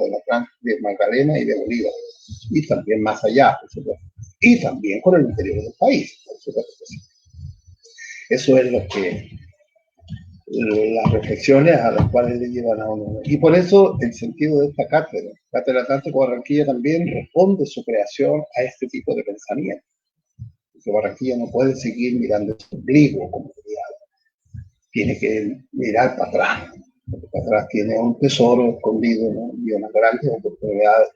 de Magdalena y de Bolívar. Y también más allá, por supuesto. Y también con el interior del país, por supuesto. Eso es lo que las reflexiones a las cuales le llevan a uno. Y por eso el sentido de esta Cátedra Atlántico Barranquilla también responde su creación a este tipo de pensamiento. Porque Barranquilla no puede seguir mirando el ombligo como criado. Tiene que mirar para atrás. Porque para atrás tiene un tesoro escondido, ¿no? Y unas grandes oportunidades.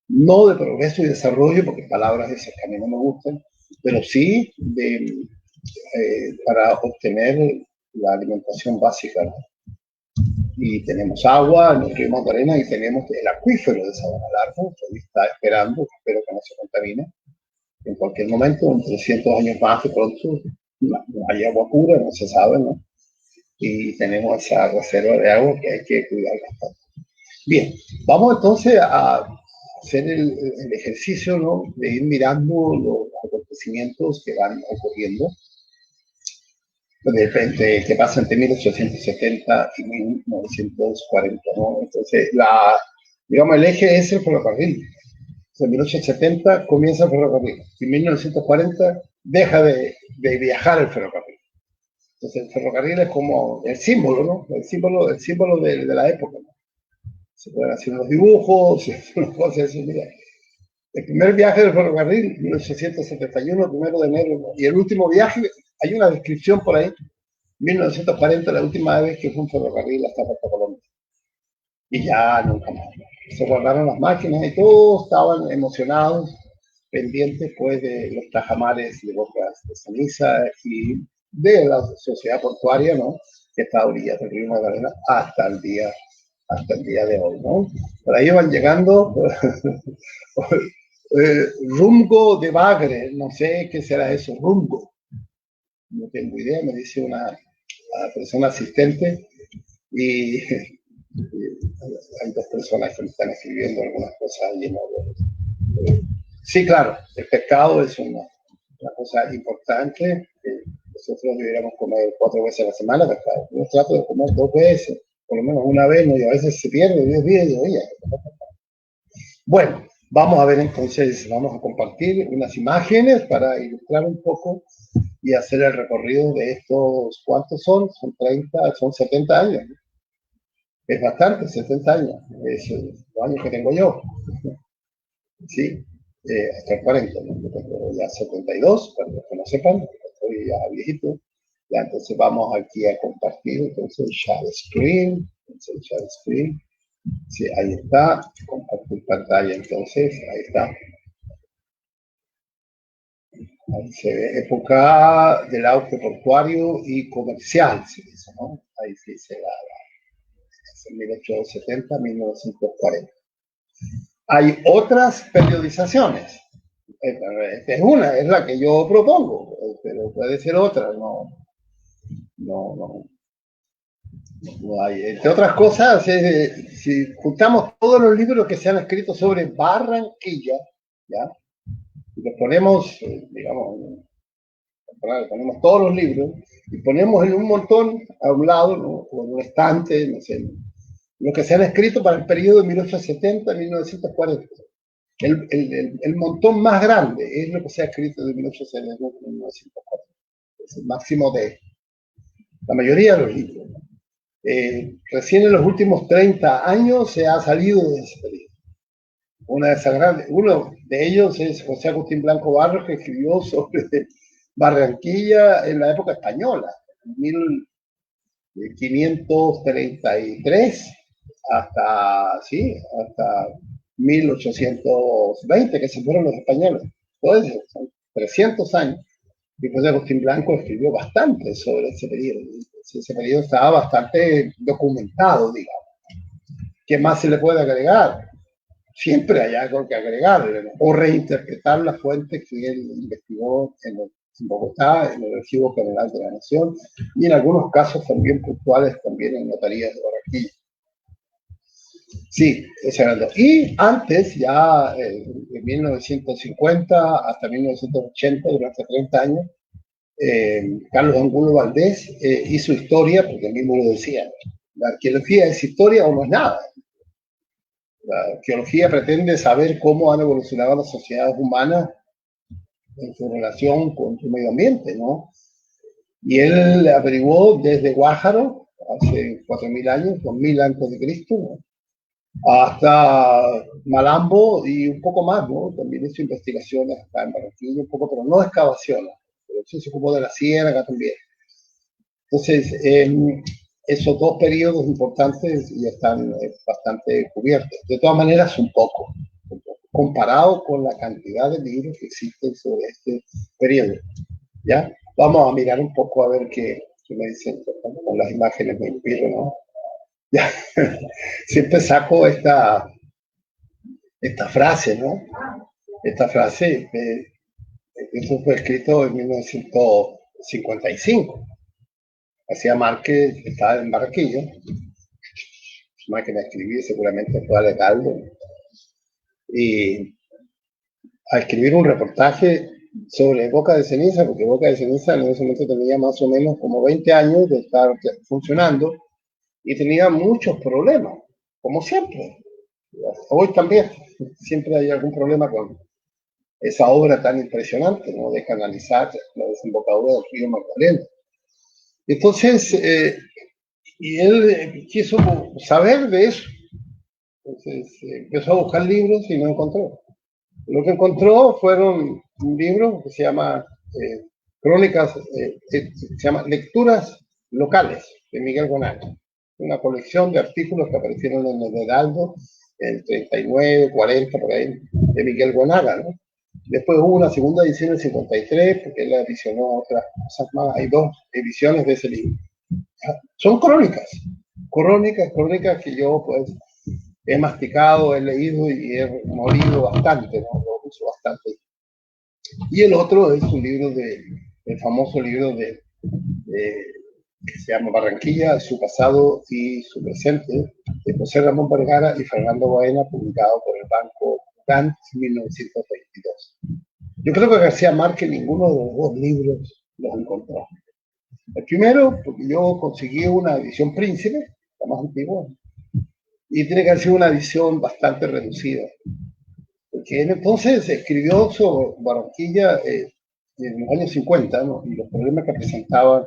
No de progreso y desarrollo, porque palabras esas que a mí no me gustan, pero sí para obtener la alimentación básica, ¿no? Y tenemos agua en el río Magdalena y tenemos el acuífero de Sabana Larga, que está esperando, espero que no se contamine. En cualquier momento, en 300 años más, de pronto, no hay agua pura, no se sabe, ¿no? Y tenemos esa reserva de agua que hay que cuidar bastante. Bien, vamos entonces a hacer el ejercicio, ¿no? De ir mirando los acontecimientos que van ocurriendo de repente que pasa entre 1870 y 1940, ¿no? Entonces, digamos, el eje es el ferrocarril. En 1870 comienza el ferrocarril y en 1940 deja de viajar el ferrocarril. Entonces, el ferrocarril es como el símbolo, ¿no? El símbolo de la época, ¿no? Se pueden hacer unos dibujos, unas cosas así, mira. El primer viaje del ferrocarril, 1871, 1 de enero, ¿no? Y el último viaje, hay una descripción por ahí, 1940, la última vez que fue un ferrocarril hasta Puerto Colombia. Y ya nunca más. Se guardaron las máquinas y todos estaban emocionados, pendientes pues de los tajamares de bocas de ceniza y de la sociedad portuaria, ¿no? Que está a orillas del río Magdalena hasta el día de hoy, ¿no? Por ahí van llegando Rumgo de Bagre, no sé qué será eso, Rumgo. No tengo idea, me dice una persona asistente y hay dos personas que me están escribiendo algunas cosas allí, ¿no? Sí, claro, el pescado es una cosa importante. Nosotros deberíamos comer 4 veces a la semana pescado. Yo trato de comer 2 veces, por lo menos una vez, ¿no? Y a veces se pierde 10 días y oye. Bueno, vamos a ver entonces, vamos a compartir unas imágenes para ilustrar un poco y hacer el recorrido de estos, ¿cuántos son? Son 30, son 70 años. Es bastante, 70 años. Es los años que tengo yo. Sí, hasta el 40, ¿no? Yo tengo ya 72, para los que no sepan, estoy ya viejito. Ya, entonces vamos aquí a compartir, entonces share screen, sí, ahí está, compartir pantalla, entonces, ahí está. Ahí se ve época del auge portuario y comercial, se dice, ¿no? Ahí se dice es 1870, 1940. Hay otras periodizaciones. Esta es una, es la que yo propongo, pero puede ser otra, no hay. Entre otras cosas, si juntamos todos los libros que se han escrito sobre Barranquilla, ¿ya? Y los ponemos, digamos, ponemos todos los libros y ponemos en un montón a un lado, ¿no? O en un estante, no sé, lo que se han escrito para el periodo de 1870 a 1940. El montón más grande es lo que se ha escrito de 1870 a 1940. Es el máximo de la mayoría de los libros, ¿no? Recién en los últimos 30 años se ha salido de ese periodo. Uno de ellos es José Agustín Blanco Barros, que escribió sobre Barranquilla en la época española, 1533 hasta 1820, que se fueron los españoles. Entonces, son 300 años. Y José Agustín Blanco escribió bastante sobre ese periodo. Ese periodo estaba bastante documentado, digamos. ¿Qué más se le puede agregar? Siempre hay algo que agregar o reinterpretar las fuentes que él investigó en Bogotá, en el Archivo General de la Nación, y en algunos casos también puntuales también en notarías de Barranquilla. Sí, ese era el dos. Y antes, ya de 1950 hasta 1980, durante 30 años, Carlos Angulo Valdés hizo historia, porque él mismo lo decía, la arqueología es historia o no es nada. La arqueología pretende saber cómo han evolucionado las sociedades humanas en su relación con su medio ambiente, ¿no? Y él averiguó desde Guájaro, hace 4.000 años, 2.000 antes de Cristo, ¿no? Hasta Malambo y un poco más, ¿no? También hizo investigaciones acá en Barranquilla, un poco, pero no excavaciones. Pero sí se ocupó de la ciénaga también. Entonces, esos dos periodos importantes ya están bastante cubiertos. De todas maneras, un poco, comparado con la cantidad de libros que existen sobre este periodo. ¿Ya? Vamos a mirar un poco a ver qué me dicen con las imágenes, me inspiro, ¿no? Ya. Siempre saco esta frase, ¿no? Esta frase, eso fue escrito en 1955. Hacía Márquez, estaba en Barranquilla, su máquina de escribir seguramente fue a Letaldo, y a escribir un reportaje sobre Boca de Ceniza, porque Boca de Ceniza en ese momento tenía más o menos como 20 años de estar funcionando y tenía muchos problemas, como siempre. Hoy también, siempre hay algún problema con esa obra tan impresionante, ¿no? De canalizar la desembocadura del río Magdalena. Entonces, y él quiso saber de eso. Entonces, empezó a buscar libros y no encontró. Lo que encontró fueron un libro que se llama Crónicas, se llama Lecturas Locales, de Miguel Gonaga. Una colección de artículos que aparecieron en el Heraldo, en 39, 40, por ahí, de Miguel Gonaga, ¿no? Después hubo una segunda edición en el 53, porque él adicionó otras cosas más. Hay dos ediciones de ese libro. Son crónicas que yo, pues, he masticado, he leído y he molido bastante, ¿no? Lo uso bastante. Y el otro es un libro el famoso libro que se llama Barranquilla, su pasado y su presente, de José Ramón Vergara y Fernando Baena, publicado por el Banco Gant en 1922. Yo creo que García Márquez ninguno de los dos libros los encontró. El primero, porque yo conseguí una edición Príncipe, la más antigua, y tiene que haber sido una edición bastante reducida. Porque él entonces escribió sobre Barranquilla en los años 50, ¿no? Y los problemas que presentaban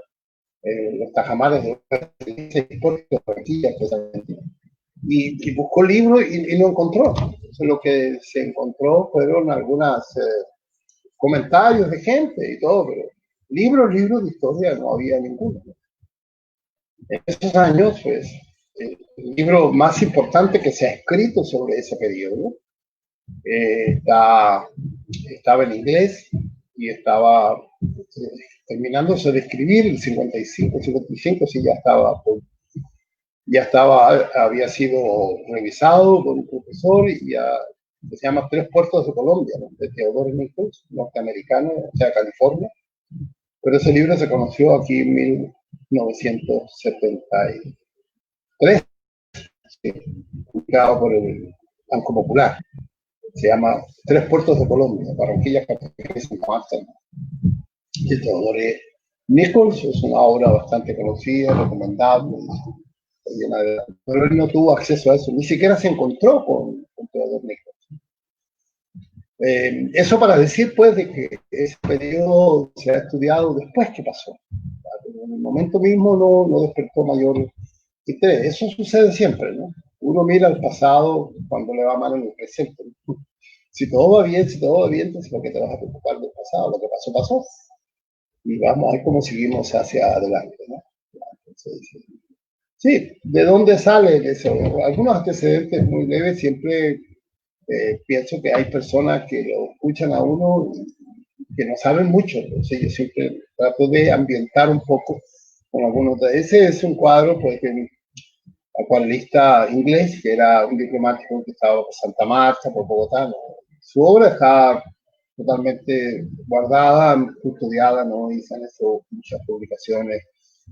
los tajamares de Barranquilla, y buscó libros y no encontró. Entonces, lo que se encontró fueron algunos comentarios de gente y todo, pero libros de historia no había ninguno. En esos años, pues, el libro más importante que se ha escrito sobre ese periodo estaba en inglés y estaba terminándose de escribir. El 55 sí había sido revisado por un profesor y ya se llama Tres Puertos de Colombia, ¿no? De Theodore Nichols, norteamericano, o sea, California. Pero ese libro se conoció aquí en 1973, sí, publicado por el Banco Popular. Se llama Tres Puertos de Colombia, Barranquilla, Cartagena y Santa Marta. De Theodore Nichols, es una obra bastante conocida, recomendable, pero él no tuvo acceso a eso, ni siquiera se encontró con Theodore Nichols. Eso para decir, pues, de que ese periodo se ha estudiado después que pasó. En el momento mismo no despertó mayor Y tres, eso sucede siempre, ¿no? Uno mira al pasado cuando le va mal en el presente, ¿no? Si todo va bien, si todo va bien, entonces ¿por qué te vas a preocupar del pasado? Lo que pasó, pasó. Y vamos a ver cómo seguimos hacia adelante, ¿no? Entonces, sí, ¿de dónde sale eso? Algunos antecedentes muy leves, siempre pienso que hay personas que lo escuchan a uno y que no saben mucho, entonces yo siempre trato de ambientar un poco con algunos de ese es un cuadro, pues, de un acuarelista inglés, que era un diplomático que estaba por Santa Marta, por Bogotá, ¿no? Su obra está totalmente guardada, custodiada, ¿no? Y se han hecho muchas publicaciones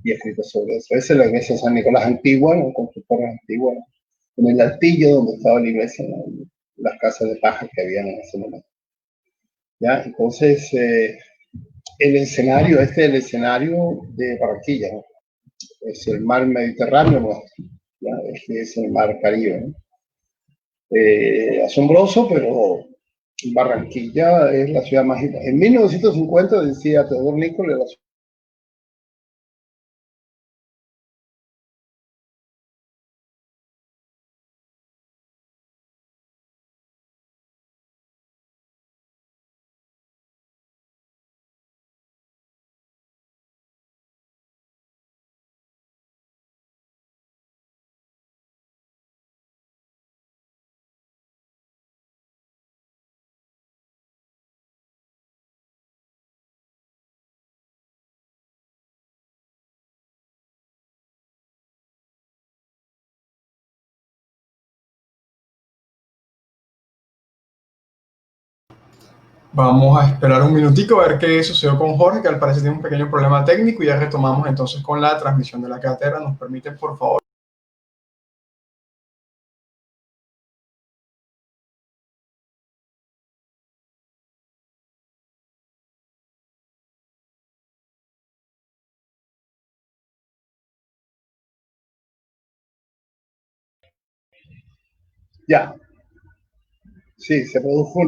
y escritos sobre eso. Esa es la iglesia de San Nicolás antigua, ¿no? Constructora antigua, ¿no? En el altillo donde estaba la iglesia, ¿no? Las casas de paja que habían en ese momento. ¿Ya? Entonces, el escenario, este es el escenario de Barranquilla, ¿no? Es el mar Mediterráneo nuestro, ¿ya? Este es el mar Caribe, ¿no? Asombroso, pero Barranquilla es la ciudad más... En 1950 decía Teodoro Nicolás, la Vamos a esperar un minutico a ver qué sucedió con Jorge, que al parecer tiene un pequeño problema técnico y ya retomamos entonces con la transmisión de la cátedra. ¿Nos permiten, por favor? Ya, sí, se produjo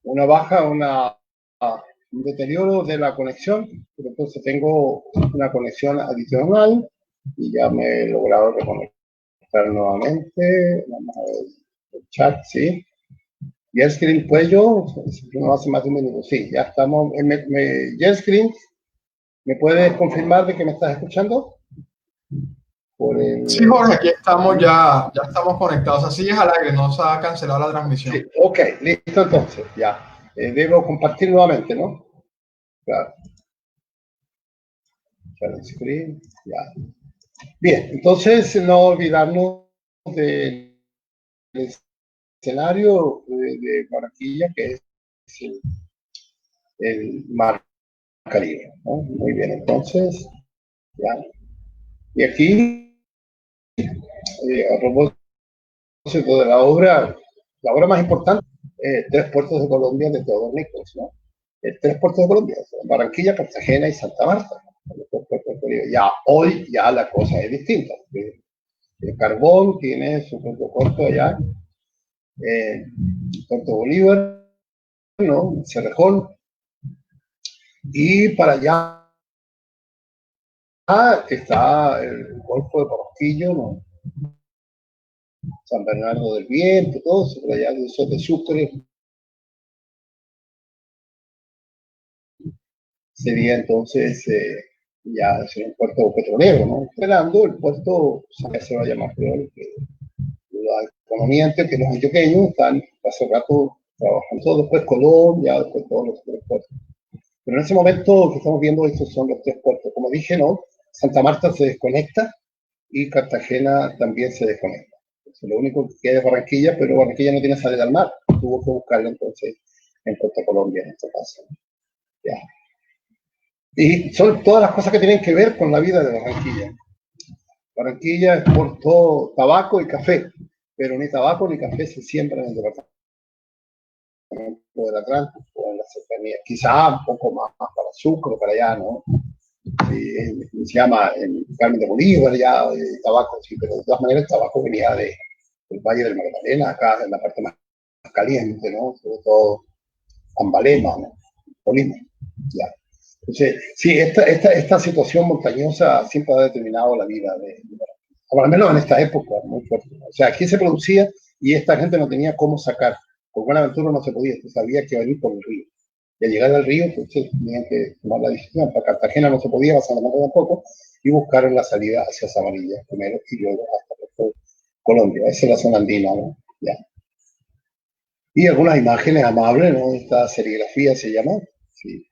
una baja, un deterioro de la conexión, pero entonces tengo una conexión adicional y ya me he logrado reconectar nuevamente. Vamos a ver el chat, sí. Yescreen, Puello, no hace más de un minuto. Sí, ya estamos. Yescreen, ¿me puedes confirmar de que me estás escuchando? Por el, Sí, Jorge, aquí estamos ya estamos conectados. Así es al aire, no se ha cancelado la transmisión. sí, ok, listo entonces, ya. Debo compartir nuevamente, ¿no? Claro. Share screen, ya. Bien, entonces no olvidarnos del escenario de Barranquilla, que es el mar Caribe, ¿no? Muy bien, entonces, ya. Y aquí, a propósito de la obra más importante, Tres Puertos de Colombia de Teodoro Nicolás, ¿no? Tres Puertos de Colombia, Barranquilla, Cartagena y Santa Marta. Ya hoy ya la cosa es distinta. El carbón tiene su punto corto allá, Puerto Bolívar, ¿no? Cerrejón, y para allá está el Golfo de Portillo, ¿no? San Bernardo del Viento, todo eso, por allá de Sucre, sería entonces ya sería un puerto petrolero, ¿no? Esperando el puerto, se va a llamar peor, que la economía que los antioqueños están hace rato trabajando, después Colón, ya después todos los otros puertos. Pero en ese momento que estamos viendo, estos son los tres puertos. Como dije, ¿no? Santa Marta se desconecta y Cartagena también se desconecta. Entonces, lo único que queda es Barranquilla, pero Barranquilla no tiene salida al mar. Tuvo que buscarla entonces en Puerto Colombia, en este caso. Ya. Y son todas las cosas que tienen que ver con la vida de Barranquilla. Barranquilla exportó tabaco y café, pero ni tabaco ni café se siembran en el departamento del Atlántico o en la cercanía. Quizá un poco más para Sucre, para allá, ¿no? Sí, se llama en Carmen de Bolívar, ya, tabaco, sí, pero de todas maneras el tabaco venía del Valle del Magdalena, acá en la parte más caliente, ¿no? Sobre todo Ambalema, ¿no? Colima, ya. Entonces, sí, esta situación montañosa siempre ha determinado la vida o al menos en esta época, muy fuerte. O sea, aquí se producía y esta gente no tenía cómo sacar. Por Buenaventura no se podía, se sabía que venir por el río. Y al llegar al río, entonces tenían que tomar la decisión. Para Cartagena no se podía, pasar la tampoco, y buscaron la salida hacia Sabanilla primero y luego hasta Colombia. Esa es la zona andina, ¿no? Ya. Y algunas imágenes amables, ¿no? Esta serigrafía se llama, sí,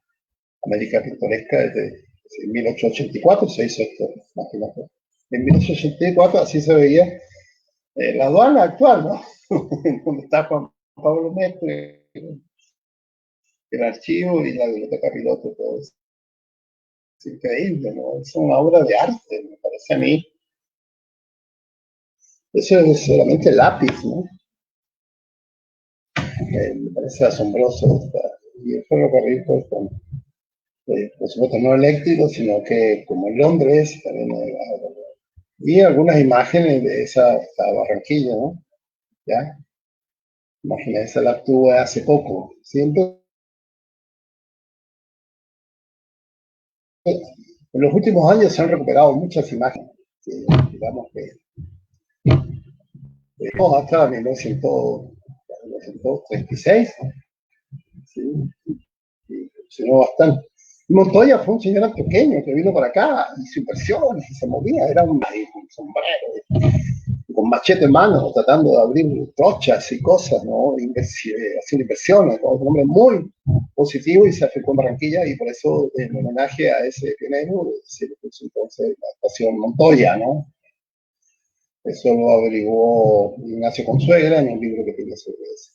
América Pintoresca, desde 1884 se hizo esto, imagínate. En 1884 así se veía la aduana actual, ¿no? Donde está Juan Pablo Mestre, el archivo y la biblioteca piloto, todo eso. Es increíble, ¿no? Es una obra de arte, me parece a mí. Eso es solamente lápiz, ¿no? Me parece asombroso. Y el ferrocarril, pues, por supuesto, no eléctrico, sino que como en Londres, también y algunas imágenes de esa Barranquilla, ¿no? ¿Ya? Imágenes, esa la tuve hace poco. Siempre, en los últimos años se han recuperado muchas imágenes, digamos que hasta 1936, ¿sí? Y funcionó bastante. Montoya fue un señor pequeño que vino para acá, hizo inversiones y se movía, era un sombrero, con machete en mano, tratando de abrir trochas y cosas, ¿no? Haciendo inversiones, ¿no? Un hombre muy positivo y se acercó en Barranquilla y por eso, en homenaje a ese pionero, se le puso entonces la estación Montoya, ¿no? Eso lo averiguó Ignacio Consuegra en un libro que tiene sobre eso.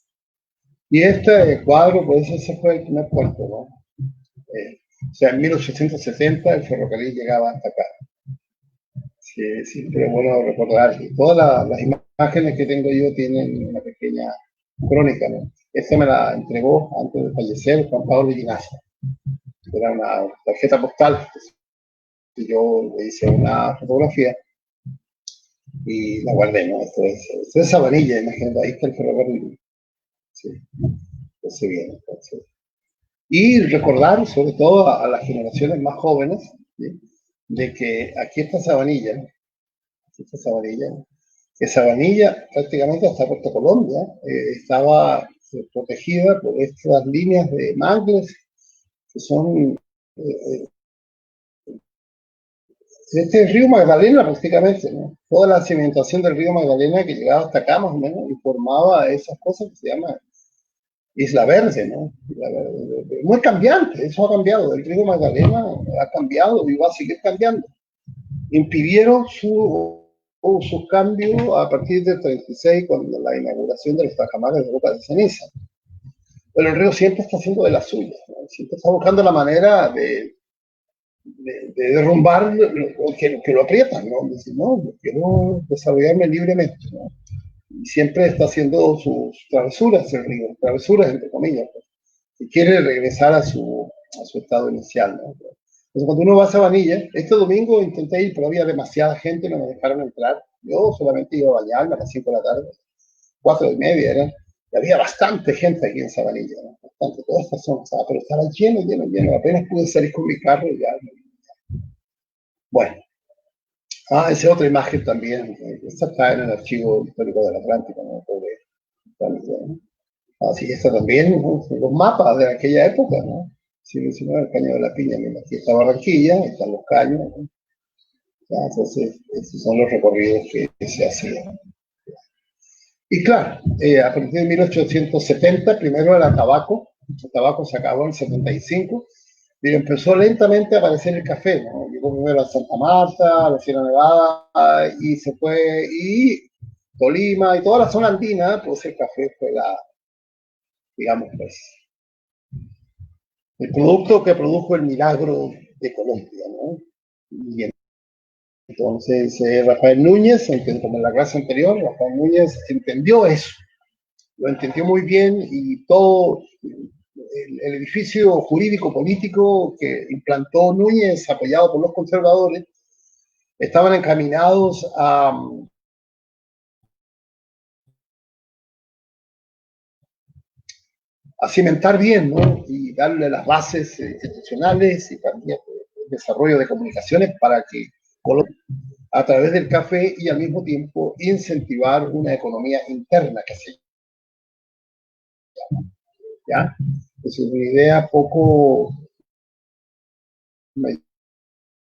Y este cuadro, pues ese fue el primer puerto, ¿no? O sea, en 1870 el ferrocarril llegaba hasta acá. Sí, siempre es bueno recordar. Y todas las imágenes que tengo yo tienen una pequeña crónica, ¿no? Esta me la entregó antes de fallecer Juan Pablo Linaza. Era una tarjeta postal. Y yo le hice una fotografía y la guardé, ¿no? Esto es Sabanilla, imagínate, ahí está el ferrocarril. Sí, entonces bien, entonces. Y recordar, sobre todo a las generaciones más jóvenes, ¿sí? De que aquí está Sabanilla, ¿no? Aquí está Sabanilla, ¿no? Que Sabanilla, prácticamente hasta Puerto Colombia, estaba protegida por estas líneas de mangles que son este río Magdalena prácticamente, ¿no? Toda la cimentación del río Magdalena que llegaba hasta acá más o menos y formaba esas cosas que se llaman Isla Verde, ¿no? Isla Verde. Muy cambiante, eso ha cambiado. El río Magdalena ha cambiado y va a seguir cambiando. Impidieron su cambio a partir del 36, cuando la inauguración de los tajamares de Boca de Ceniza. Pero el río siempre está haciendo de las suyas, ¿no? Siempre está buscando la manera de derrumbar que lo aprietan, ¿no? Decir, no, yo quiero desarrollarme libremente, ¿no? Y siempre está haciendo sus travesuras el río, travesuras entre comillas, pues, y quiere regresar a su estado inicial, ¿no? Entonces, cuando uno va a Sabanilla, este domingo intenté ir, pero había demasiada gente, no me dejaron entrar. Yo solamente iba a bañarme a las 5 de la tarde, 4:30 era, y había bastante gente aquí en Sabanilla, ¿no? Bastante, toda esta zona, pero estaba lleno, lleno, lleno. Apenas pude salir con mi carro y ya. Bueno, esa es otra imagen también. Esta está en el archivo histórico del Atlántico, ¿no? Así esta también, ¿no? Los mapas de aquella época, ¿no? Siglo XIX, el Caño de la Piña. Mira, aquí está Barranquilla, están los caños, ¿no? Entonces, estos son los recorridos que se hacían. Y claro, a partir de 1870, primero era tabaco, el tabaco se acabó en el 75, y empezó lentamente a aparecer el café, ¿no? Llegó primero a Santa Marta, a la Sierra Nevada, y se fue, y Tolima, y toda la zona andina, pues el café fue digamos, pues, el producto que produjo el milagro de Colombia, ¿no? Y entonces Rafael Núñez, como en la clase anterior, Rafael Núñez entendió eso, lo entendió muy bien y todo el edificio jurídico político que implantó Núñez, apoyado por los conservadores, estaban encaminados cimentar bien, ¿no? Y darle las bases institucionales y también el desarrollo de comunicaciones para que Colombia, a través del café y al mismo tiempo incentivar una economía interna que se llama, ¿ya? Es una idea poco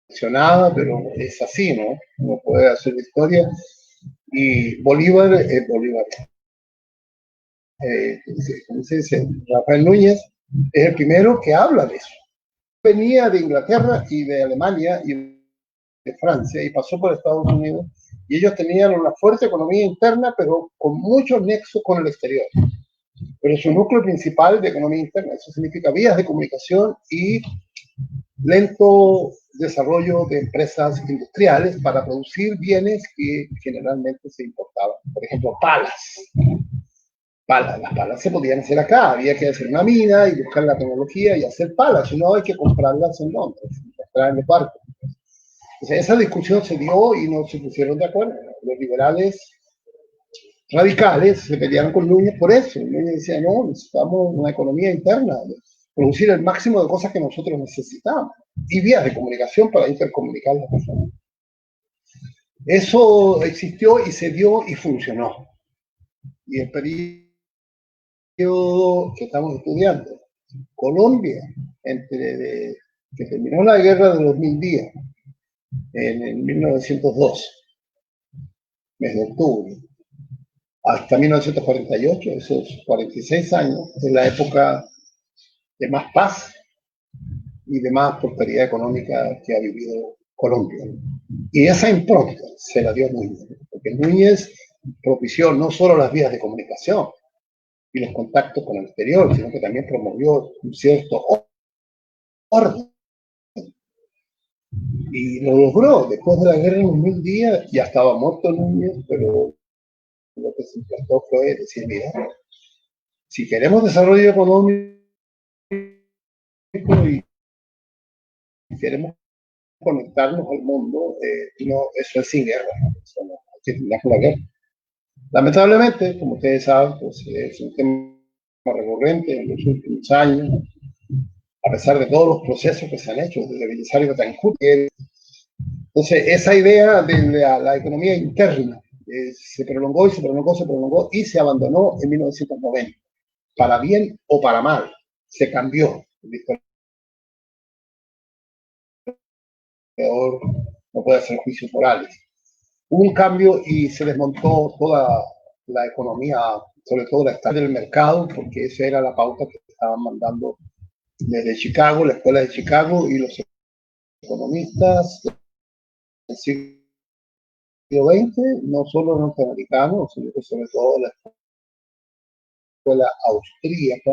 mencionada, pero es así, ¿no? Uno puede hacer historia y Bolívar, ¿cómo se dice? Rafael Núñez es el primero que habla de eso. Venía de Inglaterra y de Alemania y de Francia y pasó por Estados Unidos y ellos tenían una fuerte economía interna pero con muchos nexos con el exterior. Pero su núcleo principal de economía interna, eso significa vías de comunicación y lento desarrollo de empresas industriales para producir bienes que generalmente se importaban. Por ejemplo, palas. Las palas se podían hacer acá, había que hacer una mina y buscar la tecnología y hacer palas, si no hay que comprarlas en Londres, comprar en los barcos. O sea, esa discusión se dio y no se pusieron de acuerdo. Los liberales radicales se pelearon con Núñez por eso. Núñez decía, no, necesitamos una economía interna, producir el máximo de cosas que nosotros necesitamos y vías de comunicación para intercomunicar las personas. Eso existió y se dio y funcionó. Y el periodo que estamos estudiando, Colombia, entre que terminó la guerra de los 1000 días, en 1902, mes de octubre, hasta 1948, esos 46 años, es la época de más paz y de más prosperidad económica que ha vivido Colombia. Y esa impronta se la dio Núñez, porque Núñez propició no solo las vías de comunicación y los contactos con el exterior, sino que también promovió un cierto orden. Y lo logró. Después de la guerra de los 1000 días, ya estaba muerto Núñez, pero lo que se implantó fue decir, mira, si queremos desarrollo económico y queremos conectarnos al mundo, no, eso es sin guerra, eso no, hay que terminar con la guerra. Lamentablemente, como ustedes saben, pues, es un tema recurrente en los últimos años, a pesar de todos los procesos que se han hecho desde Belisario Betancourt. Entonces, esa idea de la economía interna se prolongó y se prolongó, se prolongó y se abandonó en 1990. Para bien o para mal, se cambió. No puede hacer juicios morales. Hubo un cambio y se desmontó toda la economía, sobre todo la estabilidad del mercado, porque esa era la pauta que estaban mandando desde Chicago, la escuela de Chicago y los economistas del siglo XX, no solo norteamericanos, sino que sobre todo la escuela austríaca,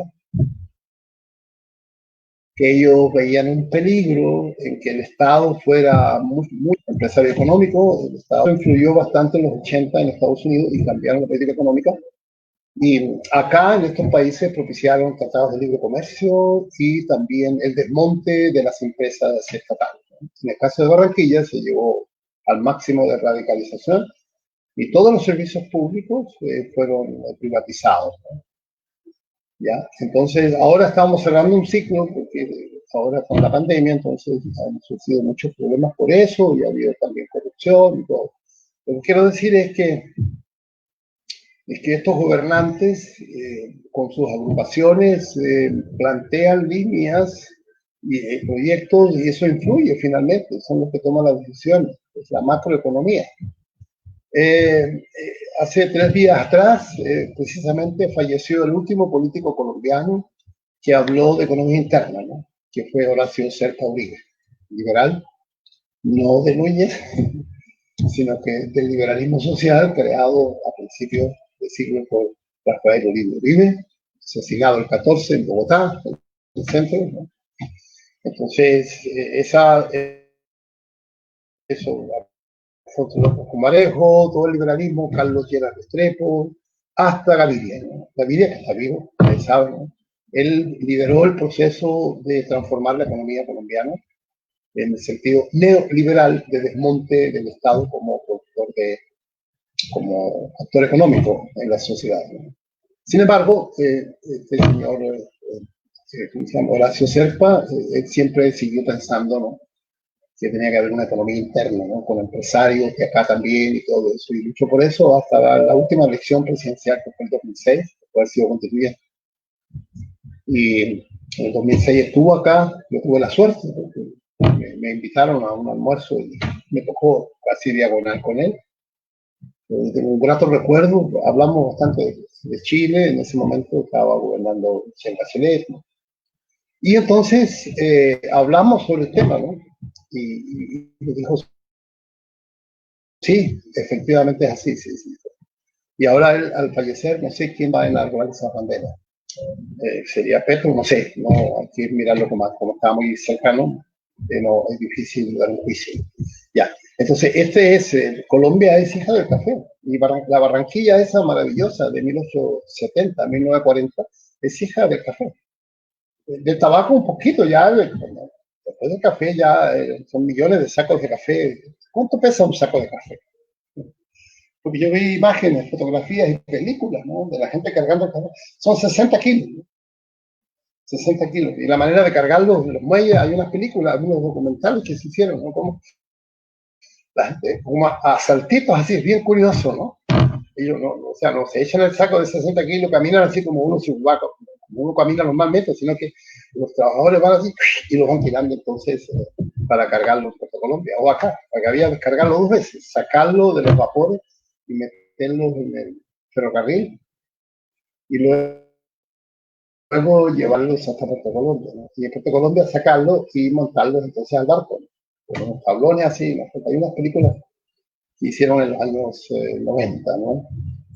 que ellos veían un peligro en que el Estado fuera muy empresario económico. El Estado influyó bastante en los 80 en Estados Unidos y cambiaron la política económica. Y acá en estos países propiciaron tratados de libre comercio y también el desmonte de las empresas estatales. En el caso de Barranquilla se llegó al máximo de radicalización y todos los servicios públicos fueron privatizados, ¿no? ¿Ya? Entonces, ahora estamos cerrando un ciclo, porque ahora con la pandemia, entonces han surgido muchos problemas por eso, y ha habido también corrupción y todo. Lo que quiero decir es que estos gobernantes, con sus agrupaciones, plantean líneas y proyectos, y eso influye finalmente, son los que toman las decisiones, es la macroeconomía. Hace 3 días atrás, precisamente falleció el último político colombiano que habló de economía interna, ¿no? Que fue Horacio Serpa Uribe, liberal, no de Núñez, sino que del liberalismo social creado a principios del siglo por Rafael Uribe, asesinado el 14 en Bogotá, en el centro, ¿no? Entonces, eso, Alfonso López Comarejo, todo el liberalismo, Carlos Lleras Restrepo, hasta Gaviria, ¿no? Gaviria, que está vivo, ustedes saben, ¿no? Él lideró el proceso de transformar la economía colombiana en el sentido neoliberal de desmonte del Estado como como actor económico en la sociedad, ¿no? Sin embargo, este señor ¿cómo se llama? Horacio Serpa, él siempre siguió pensando, ¿no?, que tenía que haber una economía interna, ¿no?, con empresarios de acá también y todo eso, y luchó por eso hasta la última elección presidencial, que fue en 2006, después de haber sido constituyente. Y en el 2006 estuvo acá, yo tuve la suerte, porque me invitaron a un almuerzo y me tocó casi diagonal con él. Tengo un grato recuerdo, hablamos bastante de Chile, en ese momento estaba gobernando Michelle Bachelet, ¿no? Y entonces hablamos sobre el tema, ¿no? Y me dijo, sí, efectivamente es así, sí, sí. Y ahora él, al fallecer, no sé quién va a enarbolar esa bandera. Sería Petro, no sé, no hay que mirarlo como está muy cercano, no, es difícil dar un juicio. Ya, entonces este es, Colombia es hija del café, y la Barranquilla esa maravillosa de 1870, 1940, es hija del café. Del tabaco un poquito ya, después del café ya son millones de sacos de café. ¿Cuánto pesa un saco de café? Porque yo vi imágenes, fotografías y películas, ¿no?, de la gente cargando café. Son 60 kilos, ¿no? 60 kilos. Y la manera de cargarlos en los muelles, hay unas películas, algunos documentales que se hicieron, ¿no?, como la gente, como a saltitos, así, es bien curioso, ¿no? Ellos no, o sea, no se echan el saco de 60 kilos, caminan así como uno subaco, como uno camina normalmente, sino que los trabajadores van así y los van tirando entonces para cargarlo en Puerto Colombia o acá, porque había que cargarlo dos veces, sacarlo de los vapores y meterlo en el ferrocarril y luego llevarlos hasta Puerto Colombia, ¿no? Y en Puerto Colombia sacarlo y montarlos entonces al barco, ¿no?, con unos tablones así, ¿no? Hay unas películas que hicieron en los años 90, ¿no?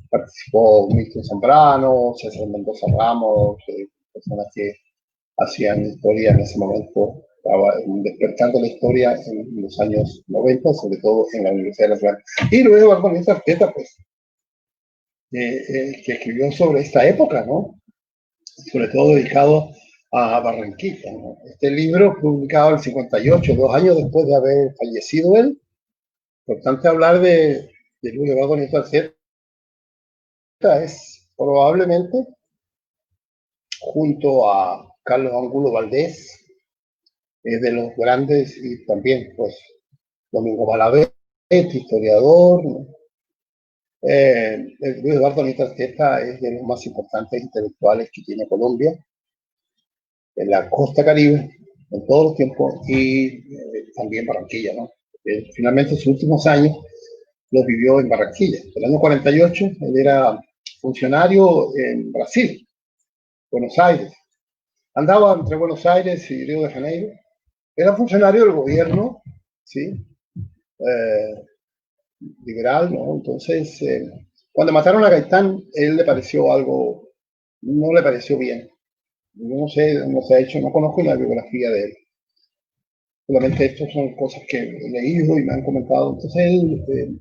Participó Milton Zambrano, César Mendoza Ramos, personas que hacían historia en ese momento, estaba despertando la historia en los años 90, sobre todo en la Universidad de La Plata. Y luego Argonita Arteta, pues, que escribió sobre esta época, ¿no?, sobre todo dedicado a Barranquilla, ¿no? Este libro, publicado en el 58, 2 años después de haber fallecido él. Importante hablar de Luis Eduardo Nieto Arteta, es probablemente, junto a Carlos Angulo Valdés, de los grandes, y también, pues, Domingo Malavé, historiador, ¿no? Luis Eduardo Nieto Arteta es de los más importantes intelectuales que tiene Colombia, en la costa Caribe, en todos los tiempos, y también Barranquilla, ¿no? Finalmente, sus últimos años los vivió en Barranquilla. En el año 48, él era funcionario en Brasil, Buenos Aires. Andaba entre Buenos Aires y Río de Janeiro. Era funcionario del gobierno, ¿sí? Liberal, ¿no? Entonces, cuando mataron a Gaitán, él le pareció algo, no le pareció bien. Yo no sé, no se ha hecho, no conozco la biografía de él. Solamente estas son cosas que he leído y me han comentado. Entonces, él,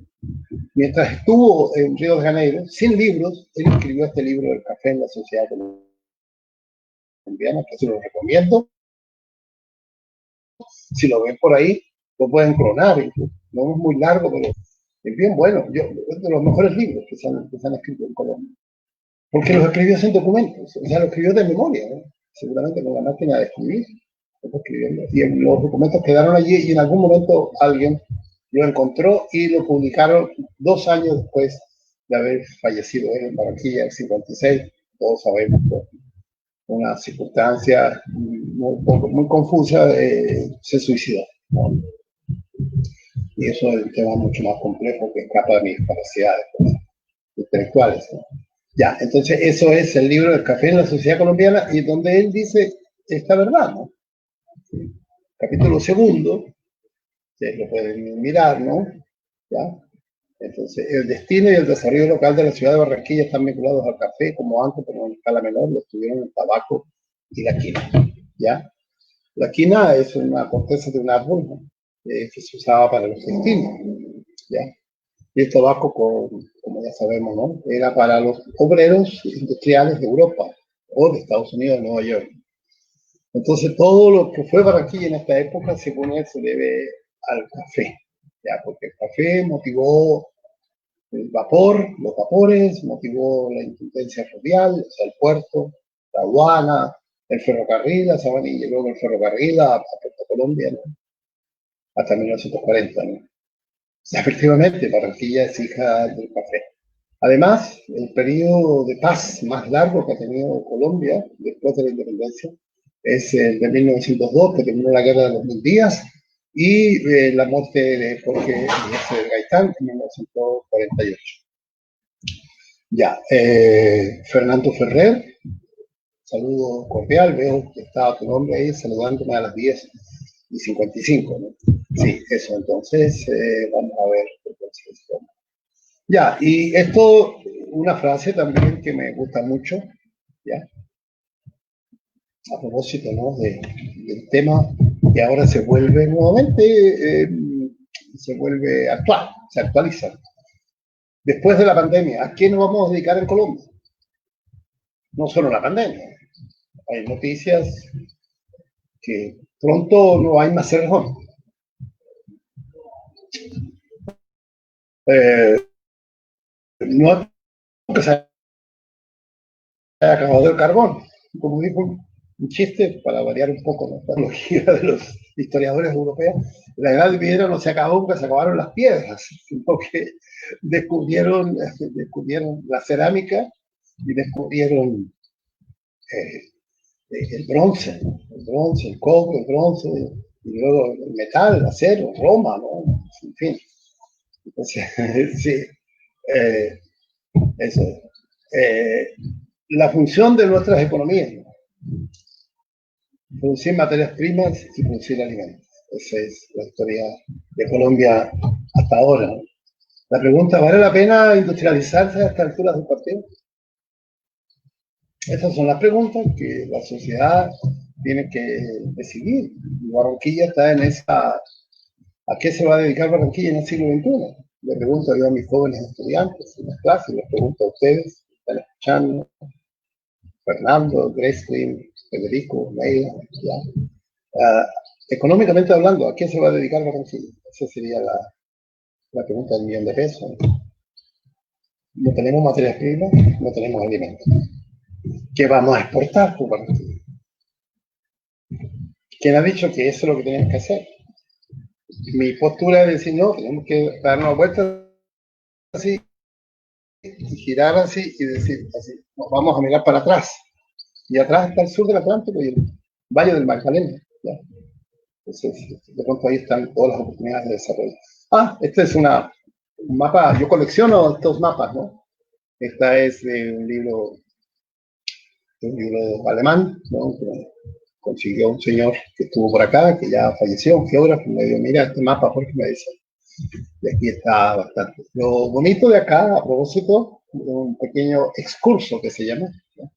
mientras estuvo en Río de Janeiro, sin libros, él escribió este libro, El café en la sociedad colombiana, que se lo recomiendo. Si lo ven por ahí, lo pueden clonar. No es muy largo, pero es bien bueno. Es de los mejores libros que se han escrito en Colombia. Porque los escribió sin documentos, o sea, los escribió de memoria, ¿no? Seguramente con la máquina de escribir. Y los documentos quedaron allí y en algún momento alguien lo encontró y lo publicaron 2 años después de haber fallecido él en Barranquilla, en el 56. Todos sabemos, por una circunstancia muy confusa, se suicidó, ¿no? Y eso es un tema mucho más complejo que escapa de mis capacidades, pues, intelectuales, ¿no? Ya, entonces eso es el libro del café en la sociedad colombiana, y donde él dice esta verdad, ¿no? Capítulo segundo, ustedes lo pueden mirar, ¿no? ¿Ya? Entonces, el destino y el desarrollo local de la ciudad de Barranquilla están vinculados al café, como antes, pero en escala menor, lo estuvieron el tabaco y la quina, ¿ya? La quina es una corteza de un árbol, ¿no?, que se usaba para los textiles, ¿ya? Y el tabaco, como ya sabemos, ¿no?, era para los obreros industriales de Europa o de Estados Unidos, de Nueva York. Entonces, todo lo que fue Barranquilla en esta época, según él, se debe al café, ¿ya? Porque el café motivó el vapor, los vapores, motivó la intendencia fluvial, o sea, el puerto, la aduana, el ferrocarril a Sabanilla, luego el ferrocarril a Puerto Colombia, ¿no? Hasta 1940, ¿no? Efectivamente, Barranquilla es hija del café. Además, el periodo de paz más largo que ha tenido Colombia después de la independencia es el de 1902, que terminó la guerra de los 1000 días, y la muerte de Jorge Eliezer Gaitán en 1948. Ya, Fernando Ferrer, saludo cordial, veo que estaba tu nombre ahí saludándome a las 10:55, ¿no? Sí, eso, entonces, vamos a ver. Entonces, ya, y esto, una frase también que me gusta mucho, ¿ya? A propósito, ¿no? Del tema que ahora se vuelve nuevamente, se vuelve actual, se actualiza. Después de la pandemia, ¿a qué nos vamos a dedicar en Colombia? No solo la pandemia. Hay noticias que pronto no hay más cerrejón. No que se haya acabado el carbón. Como dijo un chiste, para variar un poco la tecnología de los historiadores europeos, la edad de piedra no se acabó porque se acabaron las piedras, sino que descubrieron la cerámica y descubrieron el bronce, el cobre, el bronce, y luego el metal, el acero, Roma, ¿no? En fin. Entonces, sí, eso. La función de nuestras economías, ¿no? Producir materias primas y producir alimentos. Esa es la historia de Colombia hasta ahora, ¿no? La pregunta, ¿vale la pena industrializarse a estas alturas del partido? Esas son las preguntas que la sociedad tiene que decidir. Barranquilla está en esa... ¿A qué se va a dedicar Barranquilla en el siglo XXI? Le pregunto yo a mis jóvenes estudiantes en las clases, les pregunto a ustedes, están escuchando, Fernando, Gresslin, Federico, Neila, ya. Económicamente hablando, ¿a qué se va a dedicar Barranquilla? Esa sería la pregunta del millón de pesos. No tenemos materias primas, no tenemos alimentos. ¿Qué vamos a exportar por Barranquilla? ¿Quién ha dicho que eso es lo que tenemos que hacer? Mi postura es decir, no, tenemos que dar una vuelta así, girar así y decir así, nos vamos a mirar para atrás. Y atrás está el sur del Atlántico y el Valle del Magdalena. ¿Ya? Entonces, de pronto ahí están todas las oportunidades de desarrollo. Este es un mapa, yo colecciono estos mapas, ¿no? Esta es de un libro alemán, ¿no? Que consiguió un señor que estuvo por acá, que ya falleció, un geógrafo, me dio, mira este mapa, Jorge, me dice. Y aquí está bastante. Lo bonito de acá, a propósito, un pequeño excurso que se llama, ¿no?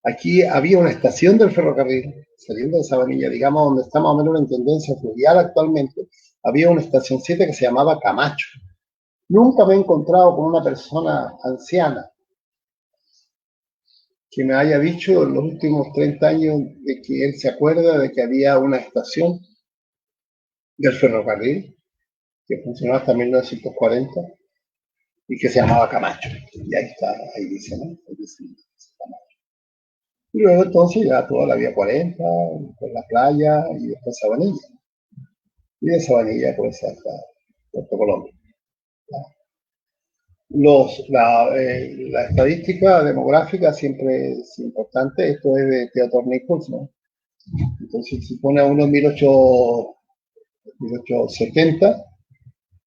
Aquí había una estación del ferrocarril, saliendo de Sabanilla, digamos, donde está más o menos en tendencia fluvial actualmente, había una estación 7 que se llamaba Camacho. Nunca me he encontrado con una persona anciana que me haya dicho en los últimos 30 años de que él se acuerda de que había una estación del ferrocarril que funcionó hasta 1940 y que se llamaba Camacho. Y ahí está, ahí dice, ¿no? Ahí dice Camacho. Y luego entonces ya toda la vía 40, por la playa y después Sabanilla. Y de Sabanilla pues hasta Puerto Colombia. La estadística demográfica siempre es importante, esto es de Theodor Nichols, ¿no? Entonces, si pone a uno en 1870,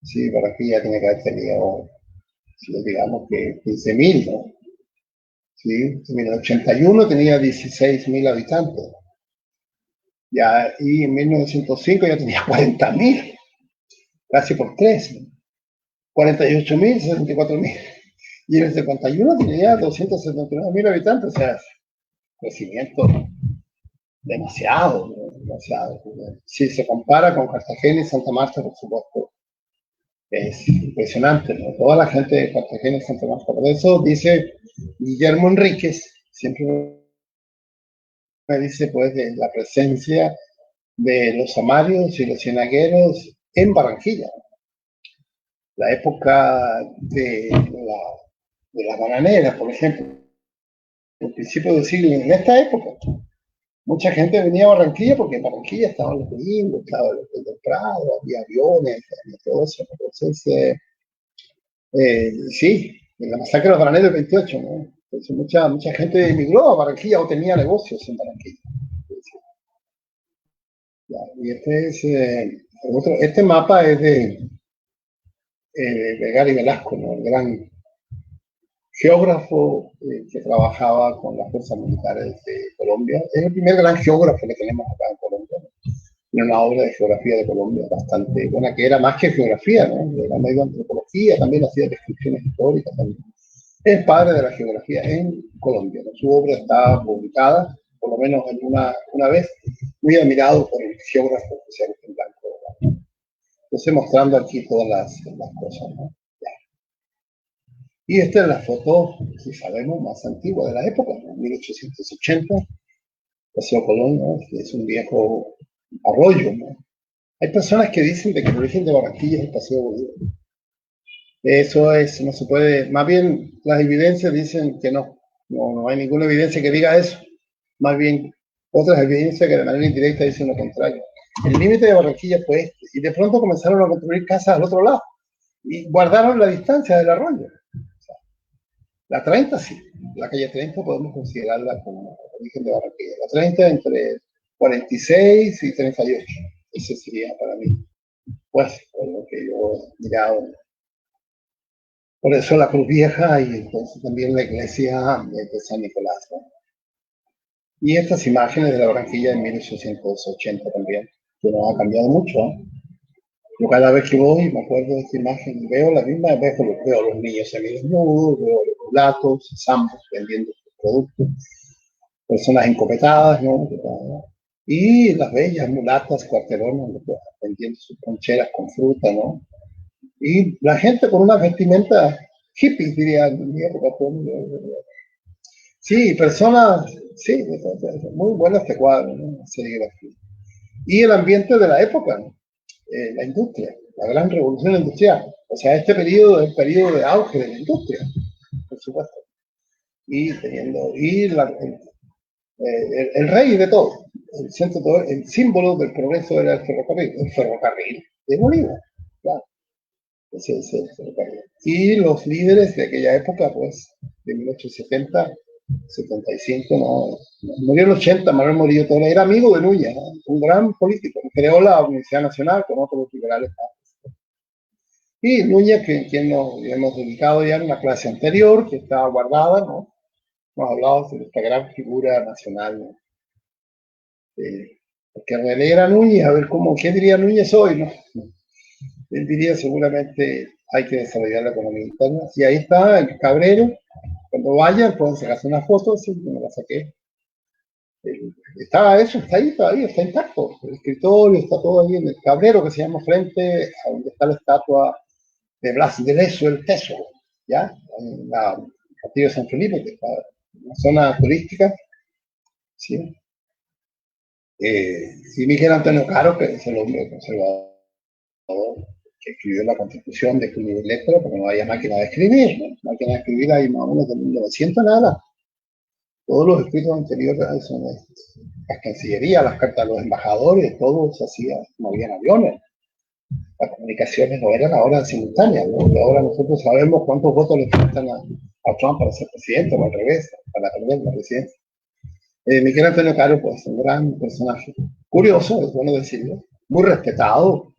sí, Barranquilla tiene que haber tenido, digamos que 15.000, ¿no? Sí, en 1981 tenía 16.000 habitantes. Ya, y en 1905 ya tenía 40.000, casi por 3, ¿no? 48.000, 64.000. Y en el 71 tenía 279.000 habitantes, o sea, crecimiento demasiado, ¿no? Demasiado. Si se compara con Cartagena y Santa Marta, por supuesto, es impresionante, ¿no? Toda la gente de Cartagena y Santa Marta. Por eso dice Guillermo Enríquez, siempre me dice pues de la presencia de los samarios y los cienagueros en Barranquilla. La época de la bananera, por ejemplo, el principio del siglo, en esta época, mucha gente venía a Barranquilla porque en Barranquilla estaban los gringos, estaba el Hotel del Prado, había aviones, había todo eso. Entonces, sí, en la masacre de los Bananeros del 28, ¿no? Entonces, mucha gente emigró a Barranquilla o tenía negocios en Barranquilla. Ya, y este mapa es de Gary Velasco, ¿no? El gran geógrafo que trabajaba con las fuerzas militares de Colombia. Es el primer gran geógrafo que tenemos acá en Colombia, ¿no? Tiene una obra de geografía de Colombia bastante buena, que era más que geografía, ¿no? Era medio antropología, también hacía descripciones históricas también. Es padre de la geografía en Colombia, ¿no? Su obra está publicada, por lo menos en una vez, muy admirado por el geógrafo que se en blanco, ¿no? Entonces mostrando aquí todas las cosas, ¿no? Y esta es la foto, si sabemos, más antigua de la época, ¿no? 1880, Paseo Colón, ¿no? Es un viejo arroyo, ¿no? Hay personas que dicen de que el origen de Barranquilla es el Paseo Bolívar. Eso no se puede, más bien las evidencias dicen que no hay ninguna evidencia que diga eso. Más bien otras evidencias que de manera indirecta dicen lo contrario. El límite de Barranquilla fue este, y de pronto comenzaron a construir casas al otro lado, y guardaron la distancia del arroyo. La 30 sí, la calle 30 podemos considerarla como origen de Barranquilla. La 30 entre 46 y 38. Ese sería para mí, pues, por lo que yo he mirado. Por eso la Cruz Vieja y entonces también la iglesia de San Nicolás, ¿no? Y estas imágenes de la Barranquilla de 1880 también, que no ha cambiado mucho, ¿eh? Yo cada vez que voy me acuerdo de esta imagen, veo la misma, veo a los niños semidesnudos, veo a los mulatos, zambos vendiendo sus productos, personas encopetadas, ¿no? Y las bellas mulatas cuarteronas vendiendo sus poncheras con fruta, ¿no? Y la gente con una vestimenta hippie, diría en mi época. Sí, personas, sí, muy bueno este cuadro, ¿no? Serigrafía. Y el ambiente de la época, ¿no? La industria, la gran revolución industrial. O sea, este periodo es el periodo de auge de la industria, por supuesto. El rey de todo, el símbolo del progreso era el ferrocarril de Bolívar, claro. Ese es el ferrocarril. Y los líderes de aquella época, pues, de 1870, 75, no, murió en 80, Manuel Murillo Toro, era amigo de Núñez, ¿no? Un gran político, creó la Universidad Nacional con otros liberales. Y Núñez, quien nos hemos dedicado ya en una clase anterior, que estaba guardada, ¿no? Hemos hablado de esta gran figura nacional, ¿no? Porque releer a Núñez, a ver qué diría Núñez hoy, ¿no? Él diría seguramente hay que desarrollar la economía interna. Y ahí está el Cabrero. Cuando vayan pueden sacarse una foto, sí, me la saqué. Está ahí todavía, está intacto. El escritorio está todo ahí en el Cabrero, que se llama frente a donde está la estatua de Blas de Lezo, el Teso, ¿ya? En la Castillo de San Felipe, que está en una zona turística, ¿sí? Y Miguel Antonio Caro, que es el hombre conservador que escribió la Constitución de puño y letra, porque no había máquina de escribir, ¿no? Máquina de escribir hay más o menos de 1900 nada. Todos los escritos anteriores son las cancillerías, las cartas de los embajadores, todo se hacía, no habían aviones. Las comunicaciones no eran ahora simultáneas, ¿no? Y ahora nosotros sabemos cuántos votos le faltan a Trump para ser presidente, o al revés, para perder la presidencia. Miguel Antonio Caro, pues, un gran personaje. Curioso, es bueno decirlo. Muy respetado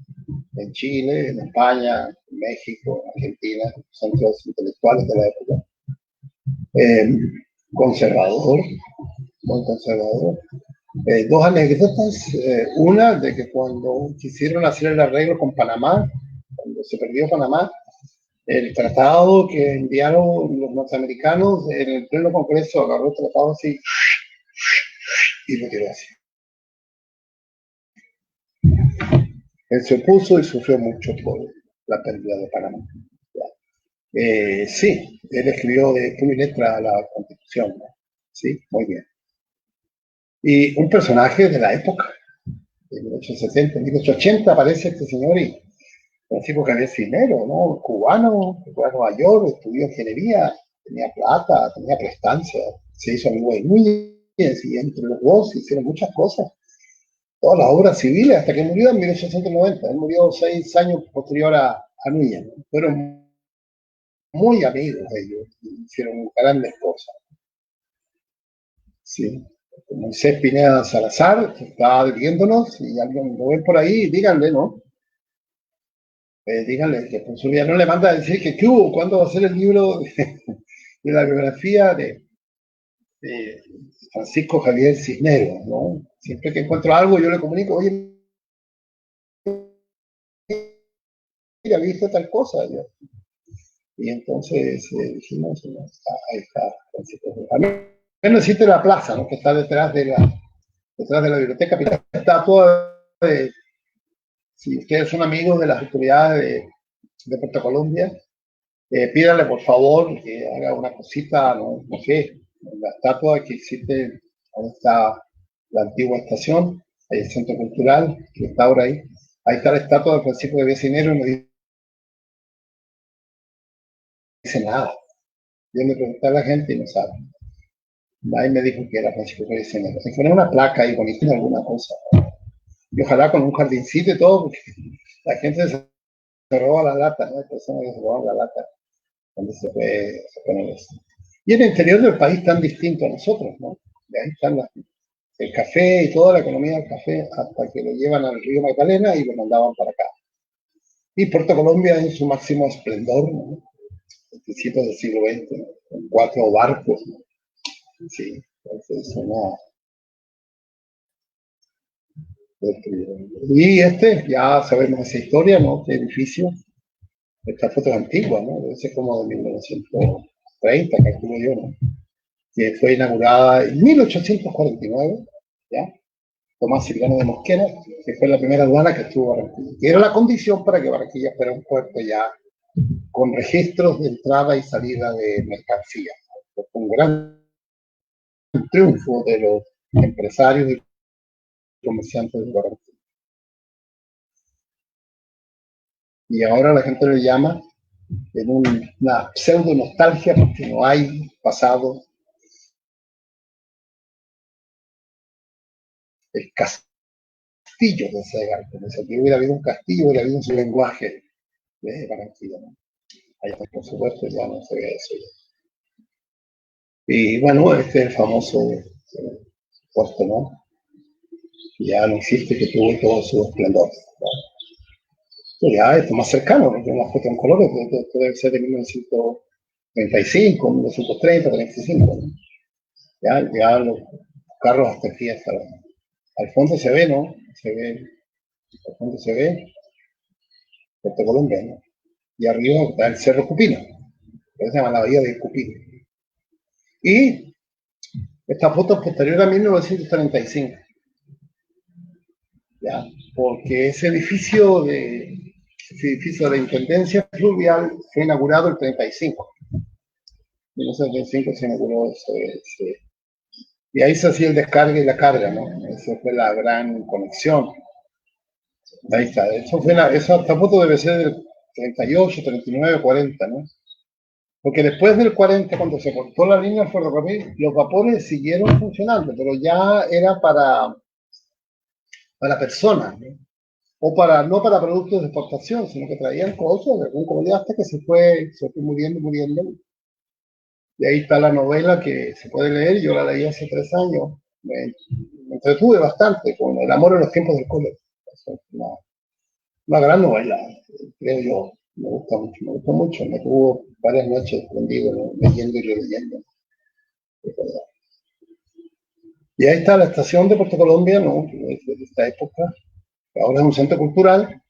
en Chile, en España, en México, en Argentina, centros intelectuales de la época. Conservador, muy conservador. Dos anécdotas. Una de que cuando quisieron hacer el arreglo con Panamá, cuando se perdió Panamá, el tratado que enviaron los norteamericanos en el pleno Congreso agarró el tratado así y lo tiró así. Él se opuso y sufrió mucho por la pérdida de Panamá. Sí, él escribió de puño y letra la Constitución, ¿no? Sí, muy bien. Y un personaje de la época, de 1870, 1880 aparece este señor y Francisco Javier Cisneros, ¿no? Cubano, fue a Nueva York, estudió ingeniería, tenía plata, tenía prestancia, se hizo amigo de Núñez, y entre los dos hicieron muchas cosas, todas las obras civiles, hasta que murió en 1890. Él murió 6 años posterior a Núñez, ¿no? Fueron muy amigos ellos, hicieron grandes cosas. Sí. Moisés Pineda Salazar, que está viéndonos, y alguien lo ve por ahí, díganle, ¿no? Díganle que por su vida no le manda a decir que ¿qué hubo? ¿Cuándo va a ser el libro de la biografía de Francisco Javier Cisneros, ¿no? Siempre que encuentro algo yo le comunico, oye, mira, viste tal cosa. Y entonces dijimos, no, ahí está Francisco. Al menos existe la plaza, ¿no? Que está detrás de la biblioteca. Está toda si ustedes son amigos de las autoridades de Puerto Colombia, pídanle por favor que haga una cosita, no sé, la estatua que existe, donde está la antigua estación, hay el centro cultural que está ahora ahí. Ahí está la estatua de Francisco de Cisneros y no dice nada. Yo me pregunté a la gente y no sabe. Nadie me dijo que era Francisco de Cisneros. Se pone una placa ahí bonita, alguna cosa. Y ojalá con un jardincito y todo, porque la gente se roba la lata, ¿no? Hay personas que se roban la lata cuando se poner eso. Y el interior del país tan distinto a nosotros, ¿no? De ahí están el café y toda la economía del café hasta que lo llevan al río Magdalena y lo mandaban para acá. Y Puerto Colombia en su máximo esplendor, ¿no? Principios del siglo XX, ¿no? Con 4 barcos, ¿no? Sí, entonces una... Y ya sabemos esa historia, ¿no? Este edificio, esta foto es antigua, ¿no? Debe ser como de 1930, calculo yo, ¿no? Que fue inaugurada en 1849, ¿ya? Tomás Silvano de Mosquera, que fue la primera aduana que estuvo en Barranquilla. Y era la condición para que Barranquilla fuera un puerto ya con registros de entrada y salida de mercancías. Fue un gran triunfo de los empresarios y comerciantes de Barranquilla. Y ahora la gente lo llama en una pseudo nostalgia porque no hay pasado. El castillo de Segal, como si hubiera habido un castillo, hubiera habido un lenguaje de Barranquilla, ¿no? Allá, por supuesto, ya no se ve eso. Y bueno, este es el famoso puerto, ¿no? Ya no existe, que tuvo todo su esplendor, ¿no? Y ya esto más cercano, porque una foto en colores, esto debe ser de 1935, 1930, 35, ¿no? Ya los carros hasta aquí, al fondo se ve, ¿no? Al fondo se ve Puerto Colombia, ¿no? Y arriba está el Cerro Cupino, que se llama la Bahía de Cupino. Y esta foto es posterior a 1935, ¿ya? Porque ese edificio de la Intendencia Fluvial fue inaugurado el 35. En 1935 se inauguró eso. Y ahí se hacía el descargue y la carga, ¿no? Esa fue la gran conexión. Ahí está. Esta foto debe ser del 38, 39, 40, ¿no? Porque después del 40, cuando se cortó la línea del ferrocarril, los vapores siguieron funcionando, pero ya era para personas, ¿no? O no para productos de exportación, sino que traían cosas de algún comunidad hasta que se fue muriendo. Y ahí está la novela que se puede leer, yo la leí hace 3 años, me entretuve bastante con El amor en los tiempos del cólera. Es una gran novela, creo yo, me gusta mucho, me tuvo varias noches prendido, ¿no? Leyendo y releyendo. Y ahí está la estación de Puerto Colombia, ¿no? De esta época, ahora es un centro cultural.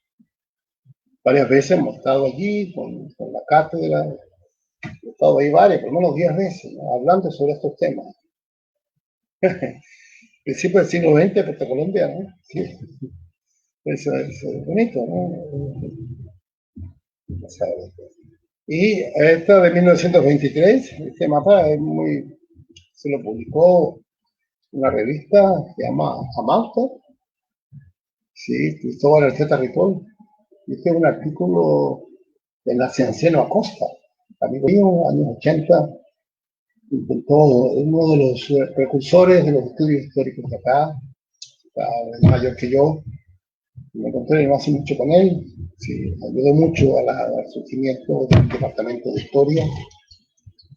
Varias veces hemos estado allí con la cátedra, he estado ahí por lo menos 10 veces, ¿no? Hablando sobre estos temas. Principio del siglo XX, Puerto Colombia, ¿no? Sí. Eso es bonito, ¿no? Y esta de 1923, este mapa se lo publicó una revista que se llama Amauta, sí, Cristóbal Arteta Ripoll. Y este es un artículo de Nacianceno Acosta, amigo mío, años 80, intentó, uno de los precursores de los estudios históricos de acá, es mayor que yo, me encontré no hace mucho con él, sí, ayudó mucho al surgimiento del departamento de historia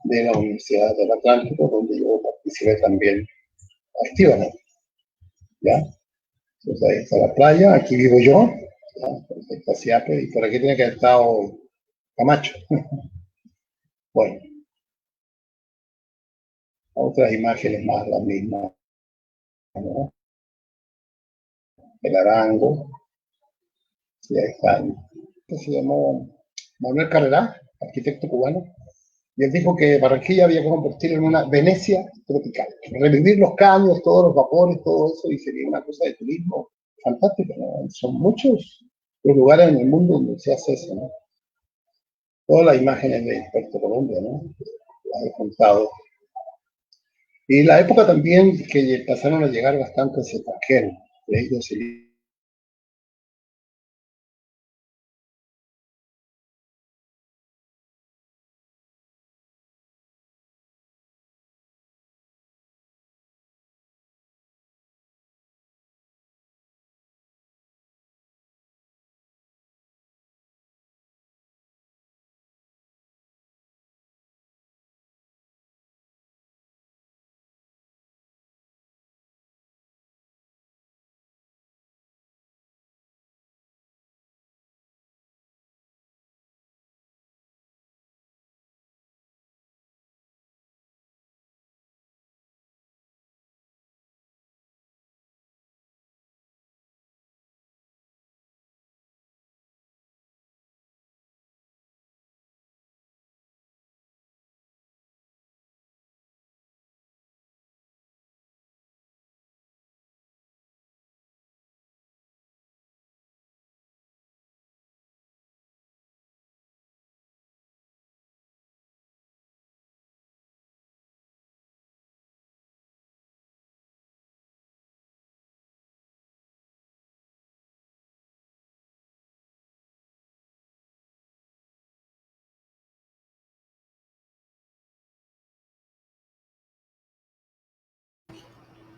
de la Universidad del Atlántico, donde yo participé también activamente, ¿ya? Entonces ahí está la playa, aquí vivo yo, ¿ya? Está Siape, y por aquí tiene que haber estado Camacho. Bueno, otras imágenes más las mismas, ¿no? El Arango, y ahí están. Se llamó Manuel Carrera, arquitecto cubano, y él dijo que Barranquilla había que convertirlo en una Venecia tropical, revivir los caños, todos los vapores, todo eso, y sería una cosa de turismo fantástica, ¿no? Son muchos los lugares en el mundo donde se hace eso, ¿no? Todas las imágenes de Puerto Colombia, ¿no? Las he contado. Y la época también que empezaron a llegar bastantes extranjeros, de ellos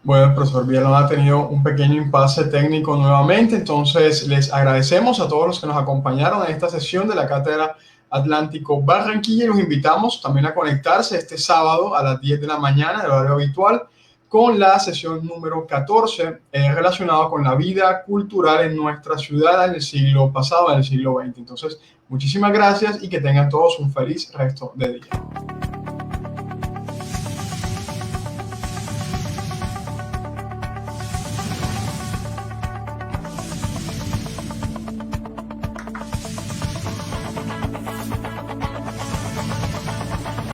Bueno, el profesor Villalón ha tenido un pequeño impasse técnico nuevamente, entonces les agradecemos a todos los que nos acompañaron en esta sesión de la Cátedra Atlántico Barranquilla y los invitamos también a conectarse este sábado a las 10 de la mañana, el horario habitual, con la sesión número 14 relacionada con la vida cultural en nuestra ciudad en el siglo pasado, en el siglo XX. Entonces, muchísimas gracias y que tengan todos un feliz resto de día.